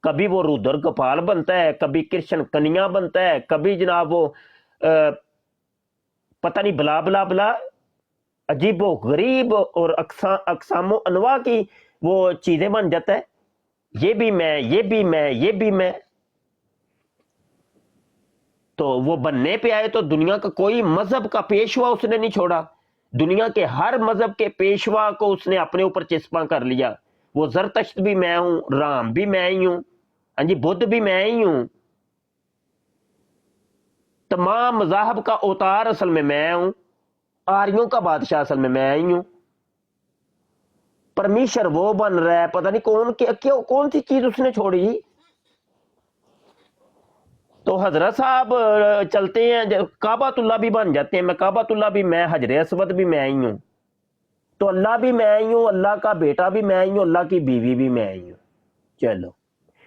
کبھی وہ رودر گوپال بنتا ہے، کبھی کرشن کنیا بنتا ہے، کبھی جناب وہ پتہ نہیں بلا بلا بلا عجیب و غریب اور اقسام و انواع کی وہ چیزیں بن جاتا ہے۔ یہ بھی میں، یہ بھی میں، یہ بھی میں۔ تو وہ بننے پہ آئے تو دنیا کا کوئی مذہب کا پیشوا اس نے نہیں چھوڑا، دنیا کے ہر مذہب کے پیشوا کو اس نے اپنے اوپر چسپاں کر لیا۔ وہ زرتشت بھی میں ہوں، رام بھی میں ہی ہوں، ہاں جی بدھ بھی میں ہی ہوں، تمام مذاہب کا اوتار اصل میں ہوں، آریوں کا بادشاہ اصل میں ہی ہوں۔ پرمیشر وہ بن رہا ہے، پتہ نہیں کون سی چیز اس نے چھوڑی۔ تو حضرت صاحب چلتے ہیں کعبۃ اللہ بھی بن جاتے ہیں، میں کعبۃ اللہ بھی میں، حجر اسود بھی میں ہی ہوں، تو اللہ بھی میں ہی ہوں، اللہ کا بیٹا بھی میں ہی ہوں، اللہ کی بیوی بھی میں ہی ہوں۔ چلو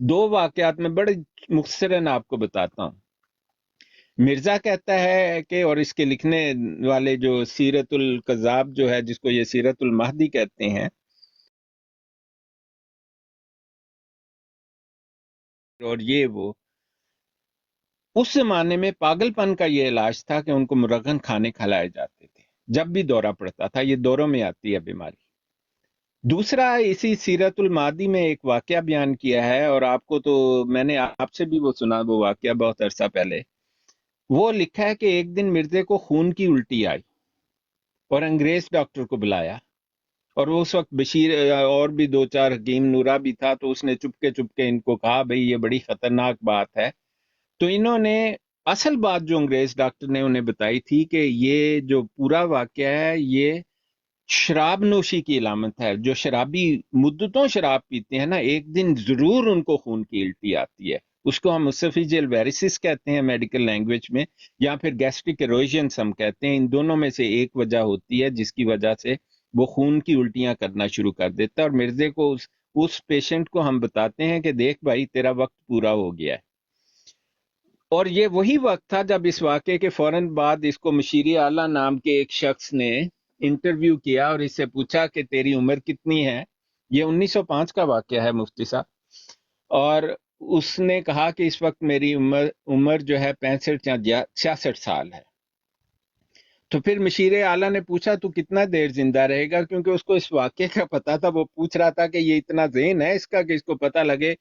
دو واقعات میں بڑے مختصراً آپ کو بتاتا ہوں۔ مرزا کہتا ہے کہ، اور اس کے لکھنے والے جو سیرت القذاب جو ہے، جس کو یہ سیرت المہدی کہتے ہیں، اور یہ وہ اس زمانے میں پاگل پن کا یہ علاج تھا کہ ان کو مرغن کھانے کھلائے جاتے تھے جب بھی دورہ پڑتا تھا۔ یہ دوروں میں آتی ہے بیماری۔ دوسرا، اسی سیرت المادی میں ایک واقعہ بیان کیا ہے، اور آپ کو تو میں نے آپ سے بھی وہ سنا، وہ واقعہ بہت عرصہ پہلے۔ وہ لکھا ہے کہ ایک دن مرزے کو خون کی الٹی آئی اور انگریز ڈاکٹر کو بلایا، اور وہ اس وقت بشیر اور بھی دو چار حکیم نورا بھی تھا، تو اس نے چپ کے ان کو کہا بھئی یہ بڑی خطرناک بات ہے۔ تو انہوں نے اصل بات جو انگریز ڈاکٹر نے انہیں بتائی تھی کہ یہ جو پورا واقعہ ہے یہ شراب نوشی کی علامت ہے۔ جو شرابی مدتوں شراب پیتے ہیں نا، ایک دن ضرور ان کو خون کی الٹی آتی ہے۔ اس کو ہم اسوفیجل ویریسس کہتے ہیں میڈیکل لینگویج میں، یا پھر گیسٹرک ایروژنس ہم کہتے ہیں۔ ان دونوں میں سے ایک وجہ ہوتی ہے جس کی وجہ سے وہ خون کی الٹیاں کرنا شروع کر دیتا ہے، اور مرزے کو اس پیشنٹ کو ہم بتاتے ہیں کہ دیکھ بھائی تیرا وقت پورا ہو گیا ہے۔ اور یہ وہی وقت تھا جب اس واقعے کے فوراً بعد اس کو مشیر اعلیٰ نام کے ایک شخص نے انٹرویو کیا اور اس سے پوچھا کہ تیری عمر کتنی ہے۔ یہ 1905 کا واقعہ ہے مفتی صاحب، اور اس نے کہا کہ اس وقت میری عمر جو ہے 65 یا 66 سال ہے۔ تو پھر مشیر اعلیٰ نے پوچھا تو کتنا دیر زندہ رہے گا، کیونکہ اس کو اس واقعے کا پتا تھا۔ وہ پوچھ رہا تھا کہ یہ اتنا ذہن ہے اس کا کہ اس کو پتہ لگے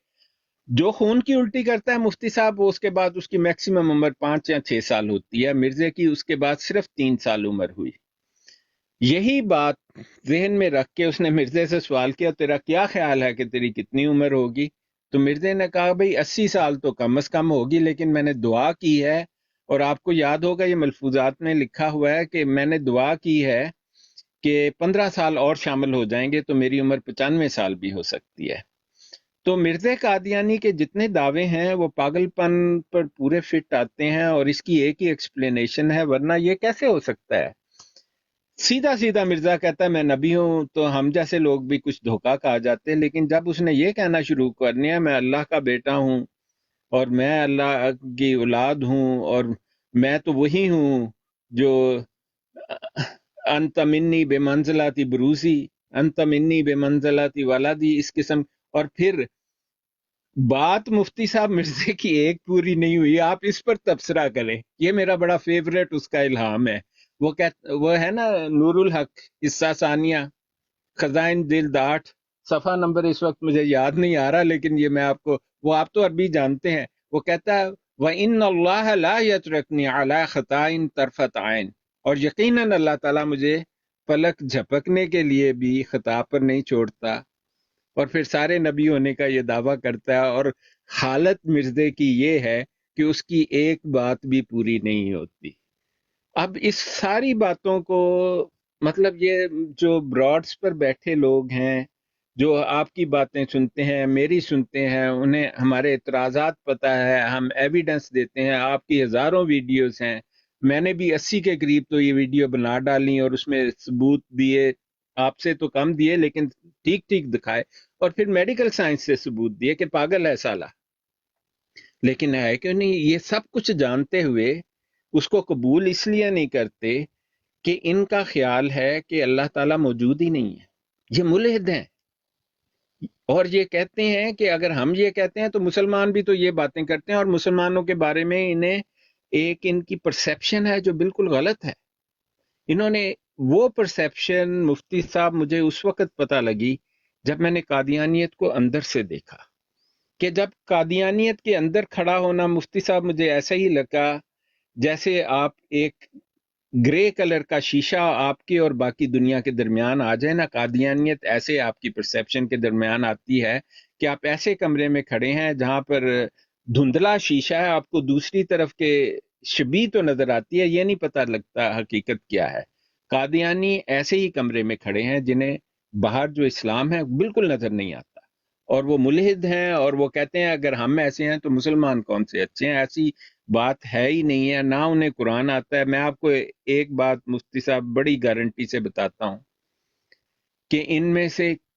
جو خون کی الٹی کرتا ہے مفتی صاحب، وہ اس کے بعد اس کی میکسیمم عمر 5 یا 6 سال ہوتی ہے۔ مرزے کی اس کے بعد صرف 3 سال عمر ہوئی۔ یہی بات ذہن میں رکھ کے اس نے مرزے سے سوال کیا تیرا کیا خیال ہے کہ تیری کتنی عمر ہوگی؟ تو مرزے نے کہا بھئی 80 سال تو کم از کم ہوگی، لیکن میں نے دعا کی ہے، اور آپ کو یاد ہوگا یہ ملفوظات میں لکھا ہوا ہے کہ میں نے دعا کی ہے کہ 15 سال اور شامل ہو جائیں گے تو میری عمر 95 سال بھی ہو سکتی ہے۔ تو مرزا قادیانی کے جتنے دعوے ہیں وہ پاگل پن پر پورے فٹ آتے ہیں، اور اس کی ایک ہی ایکسپلینیشن ہے، ورنہ یہ کیسے ہو سکتا ہے؟ سیدھا سیدھا مرزا کہتا ہے میں نبی ہوں، تو ہم جیسے لوگ بھی کچھ دھوکا کھا جاتے ہیں، لیکن جب اس نے یہ کہنا شروع کر دیا میں اللہ کا بیٹا ہوں اور میں اللہ کی اولاد ہوں، اور میں تو وہی ہوں جو انت منی بے منزلاتی بروسی، انت منی بے منزلاتی ولادی، اس قسم۔ اور پھر بات مفتی صاحب مرزے کی ایک پوری نہیں ہوئی، آپ اس پر تبصرہ کریں۔ یہ میرا بڑا فیوریٹ اس کا الہام ہے۔ وہ ہے نا نور الحق حصہ ثانیہ خزائن دل 8، صفحہ نمبر اس وقت مجھے یاد نہیں آ رہا، لیکن یہ میں آپ کو، وہ آپ تو عربی جانتے ہیں۔ وہ کہتا ہے وَإِنَّ اللَّهَ لَا يَتْرَكْنِي عَلَىٰ خَطَائٍ طَرْفَةَ عَيْنٍ، اور یقیناً اللہ تعالیٰ مجھے پلک جھپکنے کے لیے بھی خطا پر نہیں چھوڑتا۔ اور پھر سارے نبی ہونے کا یہ دعویٰ کرتا ہے، اور حالت مرزے کی یہ ہے کہ اس کی ایک بات بھی پوری نہیں ہوتی۔ اب اس ساری باتوں کو، مطلب یہ جو براڈس پر بیٹھے لوگ ہیں جو آپ کی باتیں سنتے ہیں، میری سنتے ہیں، انہیں ہمارے اعتراضات پتہ ہے، ہم ایویڈنس دیتے ہیں، آپ کی ہزاروں ویڈیوز ہیں، میں نے بھی 80 کے قریب تو یہ ویڈیو بنا ڈالی اور اس میں ثبوت دیے، آپ سے تو کم دیے لیکن ٹھیک ٹھیک دکھائے، اور پھر میڈیکل سائنس سے ثبوت دیے کہ پاگل ہے سالہ۔ لیکن ہے کہ نہیں، یہ سب کچھ جانتے ہوئے اس کو قبول اس لیے نہیں کرتے کہ ان کا خیال ہے کہ اللہ تعالیٰ موجود ہی نہیں ہے۔ یہ ملحد ہیں، اور یہ کہتے ہیں کہ اگر ہم یہ کہتے ہیں تو مسلمان بھی تو یہ باتیں کرتے ہیں، اور مسلمانوں کے بارے میں انہیں ایک ان کی پرسیپشن ہے جو بالکل غلط ہے۔ انہوں نے وہ پرسیپشن مفتی صاحب مجھے اس وقت پتہ لگی جب میں نے قادیانیت کو اندر سے دیکھا، کہ جب قادیانیت کے اندر کھڑا ہونا مفتی صاحب مجھے ایسا ہی لگا جیسے آپ ایک گرے کلر کا شیشہ آپ کے اور باقی دنیا کے درمیان آ جائے نا، قادیانیت ایسے آپ کی پرسیپشن کے درمیان آتی ہے کہ آپ ایسے کمرے میں کھڑے ہیں جہاں پر دھندلا شیشہ ہے، آپ کو دوسری طرف کے شبیہ تو نظر آتی ہے، یہ نہیں پتہ لگتا حقیقت کیا ہے۔ قادیانی ایسے ہی کمرے میں کھڑے ہیں جنہیں باہر جو اسلام ہے بالکل نظر نہیں آتا، اور وہ ملحد ہیں، اور وہ کہتے ہیں اگر ہم ایسے ہیں تو مسلمان کون سے اچھے ہیں۔ ایسی بات ہے ہی نہیں ہے، نہ انہیں قرآن آتا ہے۔ میں آپ کو ایک بات مفتی صاحب بڑی گارنٹی سے بتاتا ہوں کہ ان میں سے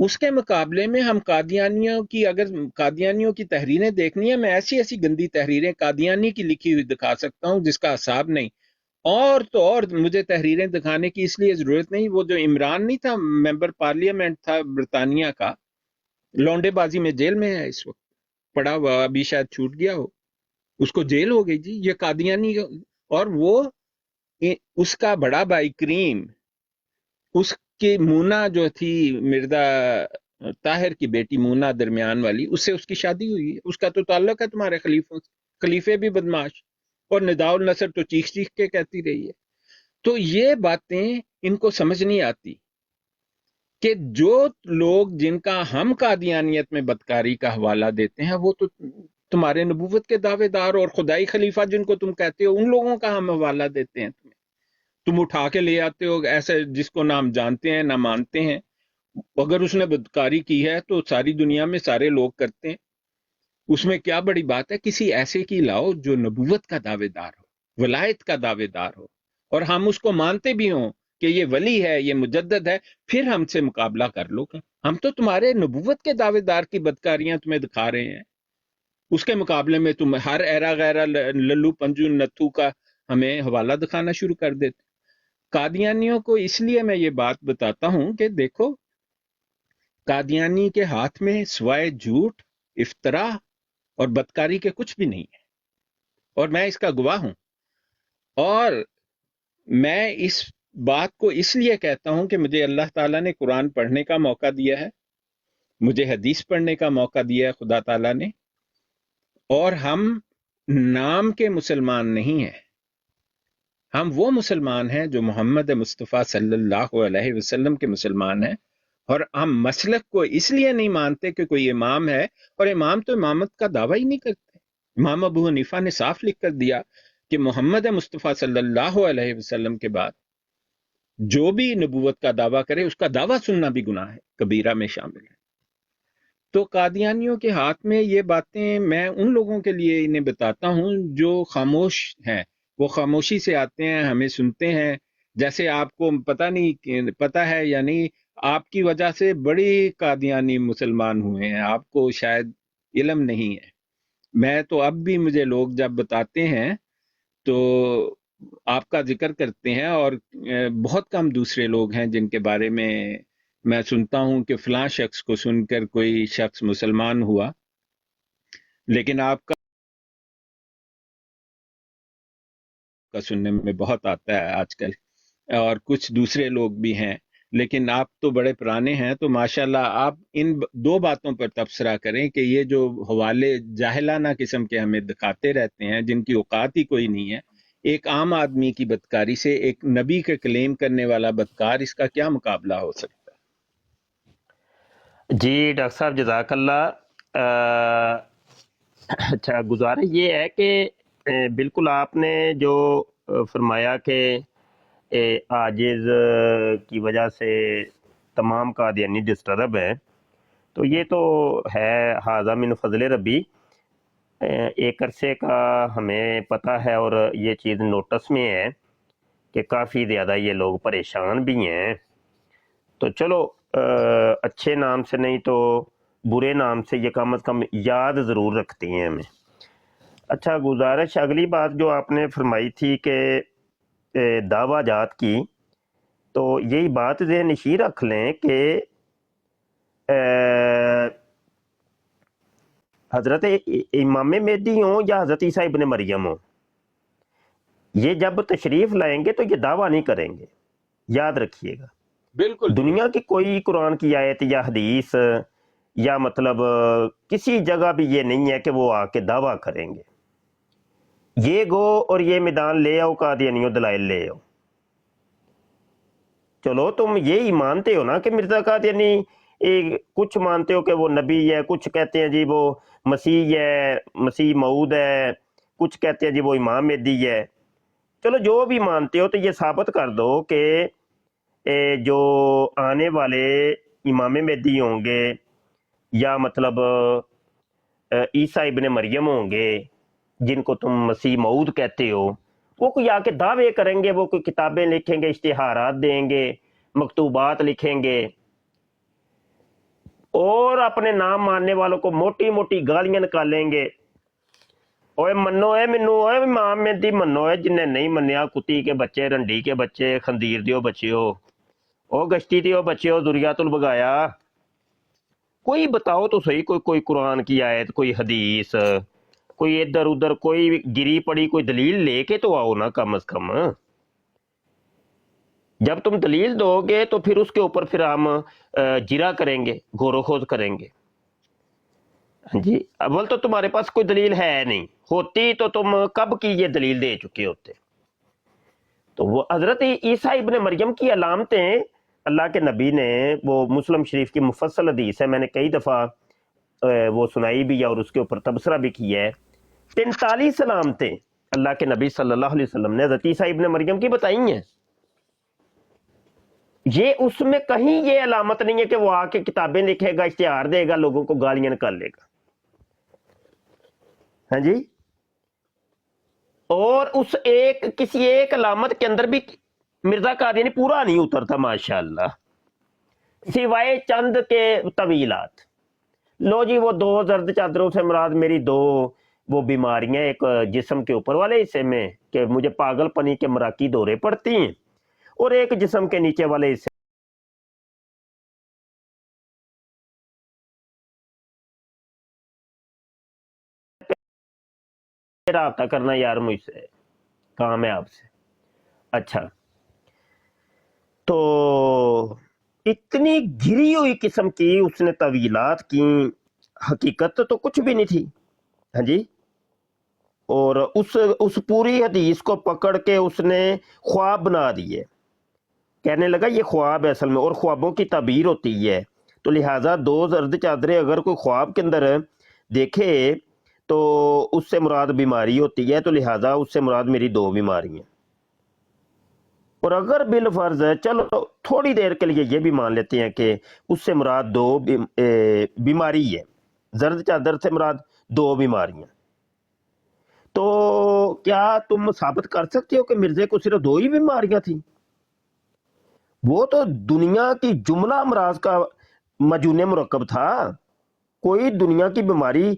اس کے مقابلے میں ہم قادیانیوں کی، اگر قادیانیوں کی تحریریں دیکھنی ہے، میں ایسی ایسی گندی تحریریں قادیانی کی لکھی ہوئی دکھا سکتا ہوں جس کا حساب نہیں. اور تو اور مجھے تحریریں دکھانے کی اس لیے ضرورت نہیں. وہ جو عمران نہیں تھا، ممبر پارلیمنٹ تھا برطانیہ کا، لونڈے بازی میں جیل میں ہے اس وقت، پڑا ہوا، ابھی شاید چھوٹ گیا ہو، اس کو جیل ہو گئی جی، یہ قادیانی. اور وہ اس کا بڑا بھائی کریم، اس کی مونا جو تھی مرزا طاہر کی بیٹی مونا درمیان والی، اس سے اس کی شادی ہوئی ہے. اس کا تو تعلق ہے تمہارے خلیفوں سے. خلیفے بھی بدماش، اور نداء النصر تو چیخ چیخ کے کہتی رہی ہے. تو یہ باتیں ان کو سمجھ نہیں آتی کہ جو لوگ جن کا ہم قادیانیت میں بدکاری کا حوالہ دیتے ہیں، وہ تو تمہارے نبوت کے دعوے دار اور خدائی خلیفہ جن کو تم کہتے ہو، ان لوگوں کا ہم حوالہ دیتے ہیں. تم اٹھا کے لے آتے ہو ایسے جس کو نہ ہم جانتے ہیں نہ مانتے ہیں. اگر اس نے بدکاری کی ہے تو ساری دنیا میں سارے لوگ کرتے ہیں، اس میں کیا بڑی بات ہے؟ کسی ایسے کی لاؤ جو نبوت کا دعوے دار ہو، ولایت کا دعوے دار ہو، اور ہم اس کو مانتے بھی ہوں کہ یہ ولی ہے، یہ مجدد ہے، پھر ہم سے مقابلہ کر لو. ہم تو تمہارے نبوت کے دعوے دار کی بدکاریاں تمہیں دکھا رہے ہیں، اس کے مقابلے میں تم ہر ایرا غیرہ للو پنجو نتھو کا ہمیں حوالہ دکھانا شروع کر دیتے. قادیانیوں کو اس لیے میں یہ بات بتاتا ہوں کہ دیکھو، قادیانی کے ہاتھ میں سوائے جھوٹ، افطرا اور بدکاری کے کچھ بھی نہیں ہے، اور میں اس کا گواہ ہوں. اور میں اس بات کو اس لیے کہتا ہوں کہ مجھے اللہ تعالیٰ نے قرآن پڑھنے کا موقع دیا ہے، مجھے حدیث پڑھنے کا موقع دیا ہے خدا تعالیٰ نے، اور ہم نام کے مسلمان نہیں ہیں. ہم وہ مسلمان ہیں جو محمد مصطفیٰ صلی اللہ علیہ وسلم کے مسلمان ہیں. اور ہم مسلک کو اس لیے نہیں مانتے کہ کوئی امام ہے، اور امام تو امامت کا دعویٰ ہی نہیں کرتے. امام ابو حنیفہ نے صاف لکھ کر دیا کہ محمد مصطفیٰ صلی اللہ علیہ وسلم کے بعد جو بھی نبوت کا دعویٰ کرے اس کا دعویٰ سننا بھی گناہ ہے، کبیرہ میں شامل ہے. تو قادیانیوں کے ہاتھ میں یہ باتیں میں ان لوگوں کے لیے انہیں بتاتا ہوں جو خاموش ہیں. وہ خاموشی سے آتے ہیں، ہمیں سنتے ہیں. جیسے آپ کو پتہ ہے یا نہیں، آپ کی وجہ سے بڑی قادیانی مسلمان ہوئے ہیں، آپ کو شاید علم نہیں ہے. میں تو اب بھی مجھے لوگ جب بتاتے ہیں تو آپ کا ذکر کرتے ہیں، اور بہت کم دوسرے لوگ ہیں جن کے بارے میں سنتا ہوں کہ فلاں شخص کو سن کر کوئی شخص مسلمان ہوا. لیکن آپ کا سننے میں بہت آتا ہے آج کل، اور کچھ دوسرے لوگ بھی ہیں. لیکن آپ تو بڑے پرانے ہیں، تو ماشاءاللہ آپ ان دو باتوں پر تبصرہ کریں کہ یہ جو حوالے جاہلانہ قسم کے ہمیں دکھاتے رہتے ہیں، جن کی اوقات ہی کوئی نہیں ہے. ایک عام آدمی کی بدکاری سے ایک نبی کے کلیم کرنے والا بدکار، اس کا کیا مقابلہ ہو سکتا ہے؟ جی ڈاکٹر صاحب جزاک اللہ. اچھا، گزارش یہ ہے کہ بالکل آپ نے جو فرمایا کہ عاجز کی وجہ سے تمام قادیانی ڈسٹرب ہے، تو یہ تو ہے ھذا من فضل ربی. ایک عرصے کا ہمیں پتہ ہے اور یہ چیز نوٹس میں ہے کہ کافی زیادہ یہ لوگ پریشان بھی ہیں. تو چلو اچھے نام سے نہیں تو برے نام سے یہ کم از کم یاد ضرور رکھتے ہیں ہمیں. اچھا، گزارش اگلی بات جو آپ نے فرمائی تھی کہ دعویٰ جات کی، تو یہی بات ذہن نشین رکھ لیں کہ حضرت امام مہدی ہوں یا حضرت عیسیٰ ابن مریم ہوں، یہ جب تشریف لائیں گے تو یہ دعویٰ نہیں کریں گے، یاد رکھیے گا. بالکل دنیا کی کوئی قرآن کی آیت یا حدیث یا مطلب کسی جگہ بھی یہ نہیں ہے کہ وہ آ کے دعویٰ کریں گے. یہ گو اور یہ میدان لے آؤ قادیانیوں، دلائل لے آؤ. چلو تم یہی مانتے ہو نا کہ مرزا قادیانی کچھ مانتے ہو کہ وہ نبی ہے، کچھ کہتے ہیں جی وہ مسیح ہے، مسیح موعود ہے، کچھ کہتے ہیں جی وہ امام مہدی ہے. چلو جو بھی مانتے ہو تو یہ ثابت کر دو کہ جو آنے والے امام مہدی ہوں گے یا مطلب عیسیٰ ابن مریم ہوں گے جن کو تم مسیح موعود کہتے ہو، وہ کوئی آ کے دعوے کریں گے، وہ کوئی کتابیں لکھیں گے، اشتہارات دیں گے، مکتوبات لکھیں گے. اور اپنے نام ماننے والوں کو موٹی موٹی گالیاں نکالیں گے. اوے منو اے مینو اوے امام مہدی منو اے, جن نے نہیں منیا کتی کے بچے, رنڈی کے بچے, خندیر دیو بچیو, او گشتی دیو بچیو, ذریات البغایا. کوئی بتاؤ تو صحیح, کوئی قرآن کی آیت, کوئی حدیث, کوئی ادھر ادھر کوئی گری پڑی کوئی دلیل لے کے تو آؤ نا کم از کم. جب تم دلیل دو گے تو پھر اس کے اوپر پھر ہم جرا کریں گے, غور و خوض کریں گے. جی اول تو تمہارے پاس کوئی دلیل ہے نہیں, ہوتی تو تم کب کی یہ دلیل دے چکے ہوتے. تو وہ حضرت عیسیٰ ابن مریم کی علامتیں اللہ کے نبی نے, وہ مسلم شریف کی مفصل حدیث ہے, میں نے کئی دفعہ وہ سنائی بھی ہے اور اس کے اوپر تبصرہ بھی کیا ہے. 43 علامتیں اللہ کے نبی صلی اللہ علیہ وسلم نے حضرت عیسیٰ ابن مریم کی بتائی ہیں. یہ اس میں کہیں یہ علامت نہیں ہے کہ وہ آ کے کتابیں لکھے گا, اشتہار دے گا, لوگوں کو گالیاں نکال لے گا. ہاں جی, اور اس کسی ایک علامت کے اندر بھی مرزا قادیانی پورا نہیں اترتا ماشاءاللہ, سوائے چند کے طویلات. لو جی وہ 2 زرد چادروں سے مراد میری 2 وہ بیماریاں, ایک جسم کے اوپر والے حصے میں کہ مجھے پاگل پنی کے مراکی دورے پڑتی ہیں, اور ایک جسم کے نیچے والے حصے رابطہ کرنا یار مجھ سے کام ہے آپ سے. اچھا, تو اتنی گری ہوئی قسم کی اس نے طویلات کی, حقیقت تو کچھ بھی نہیں تھی. ہاں جی, اور اس پوری حدیث کو پکڑ کے اس نے خواب بنا دیے. کہنے لگا یہ خواب ہے اصل میں, اور خوابوں کی تعبیر ہوتی ہے, تو لہٰذا 2 زرد چادریں اگر کوئی خواب کے اندر دیکھے تو اس سے مراد بیماری ہوتی ہے, تو لہٰذا اس سے مراد میری 2 بیماریاں. اور اگر بالفرض ہے, چلو تھوڑی دیر کے لیے یہ بھی مان لیتے ہیں کہ اس سے مراد 2 بیماری ہے, زرد چادر سے مراد 2 بیماریاں, تو کیا تم ثابت کر سکتے ہو کہ مرزے کو صرف 2 ہی بیماریاں تھیں؟ وہ تو دنیا کی جملہ امراض کا مجنون مرکب تھا. کوئی دنیا کی بیماری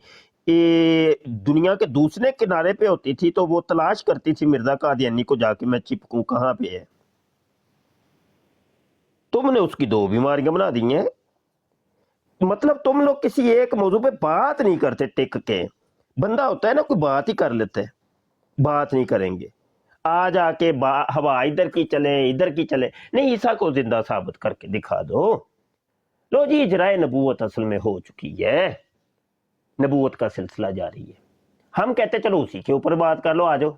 دنیا کے دوسرے کنارے پہ ہوتی تھی تو وہ تلاش کرتی تھی مرزا قادیانی کو جا کے میں چپکوں کہاں پہ ہے. تم نے اس کی 2 بیماریاں بنا دی ہیں. مطلب تم لوگ کسی ایک موضوع پہ بات نہیں کرتے ٹک کے. بندہ ہوتا ہے نا کوئی بات ہی کر لیتا ہے, بات نہیں کریں گے, آ جا کے ہوا ادھر کی چلے ادھر کی چلے. نہیں, عیسیٰ کو زندہ ثابت کر کے دکھا دو. لو جی اجرائے نبوت اصل میں ہو چکی ہے, نبوت کا سلسلہ جاری ہے. ہم کہتے چلو اسی کے اوپر بات کر لو, آ جاؤ.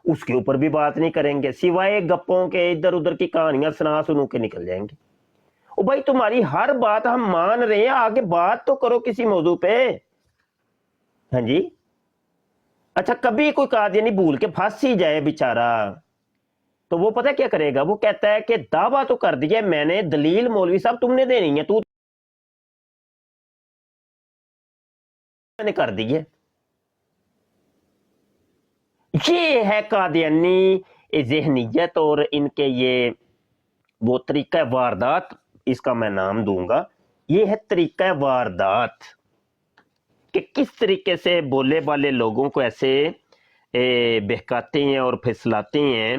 اس کے اوپر بھی بات نہیں کریں گے, سوائے گپوں کے ادھر ادھر کی کہانیاں سنو کے نکل جائیں گے. او بھائی تمہاری ہر بات ہم مان رہے ہیں, آگے بات تو کرو کسی موضوع پہ. ہاں جی, اچھا کبھی کوئی قادیانی بھول کے پھنس ہی جائے بیچارہ, تو وہ پتہ کیا کرے گا, وہ کہتا ہے کہ دعویٰ تو کر دیا میں نے, دلیل مولوی صاحب تم نے دینی ہے, تو میں نے کر دی ہے. یہ ہے قادیانی ذہنیت, اور ان کے یہ وہ طریقہ واردات, اس کا میں نام دوں گا, یہ ہے طریقہ واردات, کہ کس طریقے سے بولے والے لوگوں کو ایسے بہکاتے ہیں اور پھسلاتے ہیں,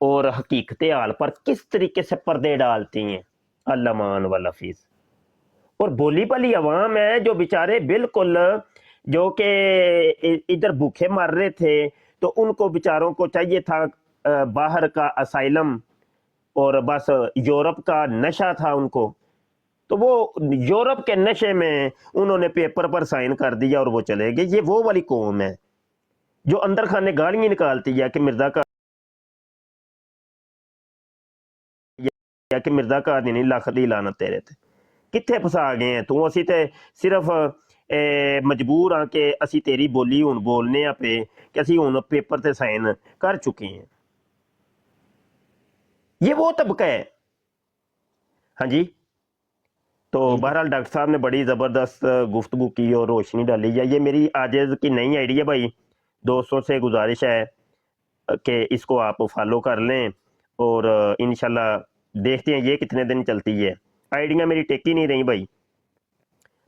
اور حقیقت حال پر کس طریقے سے پردے ڈالتے ہیں. علمان والحفیظ. اور بولی بالی عوام ہے جو بیچارے بالکل, جو کہ ادھر بھوکے مر رہے تھے, تو ان کو بیچاروں کو چاہیے تھا باہر کا اسائلم, اور بس یورپ کا نشہ تھا ان کو, تو وہ یورپ کے نشے میں انہوں نے پیپر پر سائن کر دیا اور وہ چلے گئے. یہ وہ والی قوم ہے جو اندر خانے گالیاں نکالتی ہے کہ مرزا قادیانی لکھ دی لعنت تیرے تے, کتنے پھسا گئے ہیں تو. اسی تے صرف مجبور ہاں کہ اسی تیری بولی ہوں بولنے پہ, کہ اسی ہوں پیپر تے سائن کر چکے ہیں. یہ وہ طبقہ ہے. ہاں جی, تو بہرحال ڈاکٹر صاحب نے بڑی زبردست گفتگو کی اور روشنی ڈالی ہے. یہ میری آجز کی نئی آئیڈیا بھائی, دوستوں سے گزارش ہے کہ اس کو آپ فالو کر لیں, اور انشاءاللہ دیکھتے ہیں یہ کتنے دن چلتی ہے. آئیڈیا میری ٹیک ہی نہیں رہی بھائی,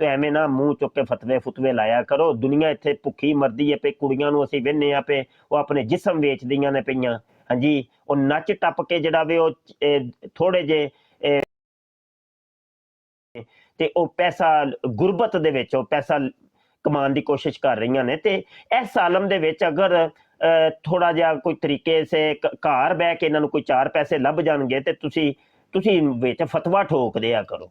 ਤੇ ਐਵੇਂ ਨਾ ਮੂੰਹ ਚੁੱਕ ਕੇ ਫਤਵੇ ਲਾਇਆ ਕਰੋ। ਦੁਨੀਆ ਇੱਥੇ ਭੁੱਖੀ ਮਰਦੀ ਹੈ ਪਈ, ਕੁੜੀਆਂ ਨੂੰ ਅਸੀਂ ਵੇਖਨੇ ਆ ਪਏ ਉਹ ਆਪਣੇ ਜਿਸਮ ਵੇਚਦੀਆਂ ਨੇ ਪਈਆਂ। ਹਾਂਜੀ, ਉਹ ਨੱਚ ਟੱਪ ਕੇ ਜਿਹੜਾ ਵੇ ਉਹ ਥੋੜੇ ਜੇ ਤੇ ਉਹ ਪੈਸਾ ਗੁਰਬਤ ਦੇ ਵਿੱਚ ਉਹ ਪੈਸਾ ਕਮਾਉਣ ਦੀ ਕੋਸ਼ਿਸ਼ ਕਰ ਰਹੀਆਂ ਨੇ। ਤੇ ਇਸ ਆਲਮ ਦੇ ਵਿੱਚ ਅਗਰ ਥੋੜਾ ਜਿਹਾ ਕੋਈ ਤਰੀਕੇ ਸੇ ਘਰ ਬਹਿ ਕੇ ਇਹਨਾਂ ਨੂੰ ਕੋਈ 4 ਪੈਸੇ ਲੱਭ ਜਾਣਗੇ ਤੇ ਤੁਸੀਂ ਵਿੱਚ ਫਤਵਾ ਠੋਕ ਦਿਆ ਕਰੋ।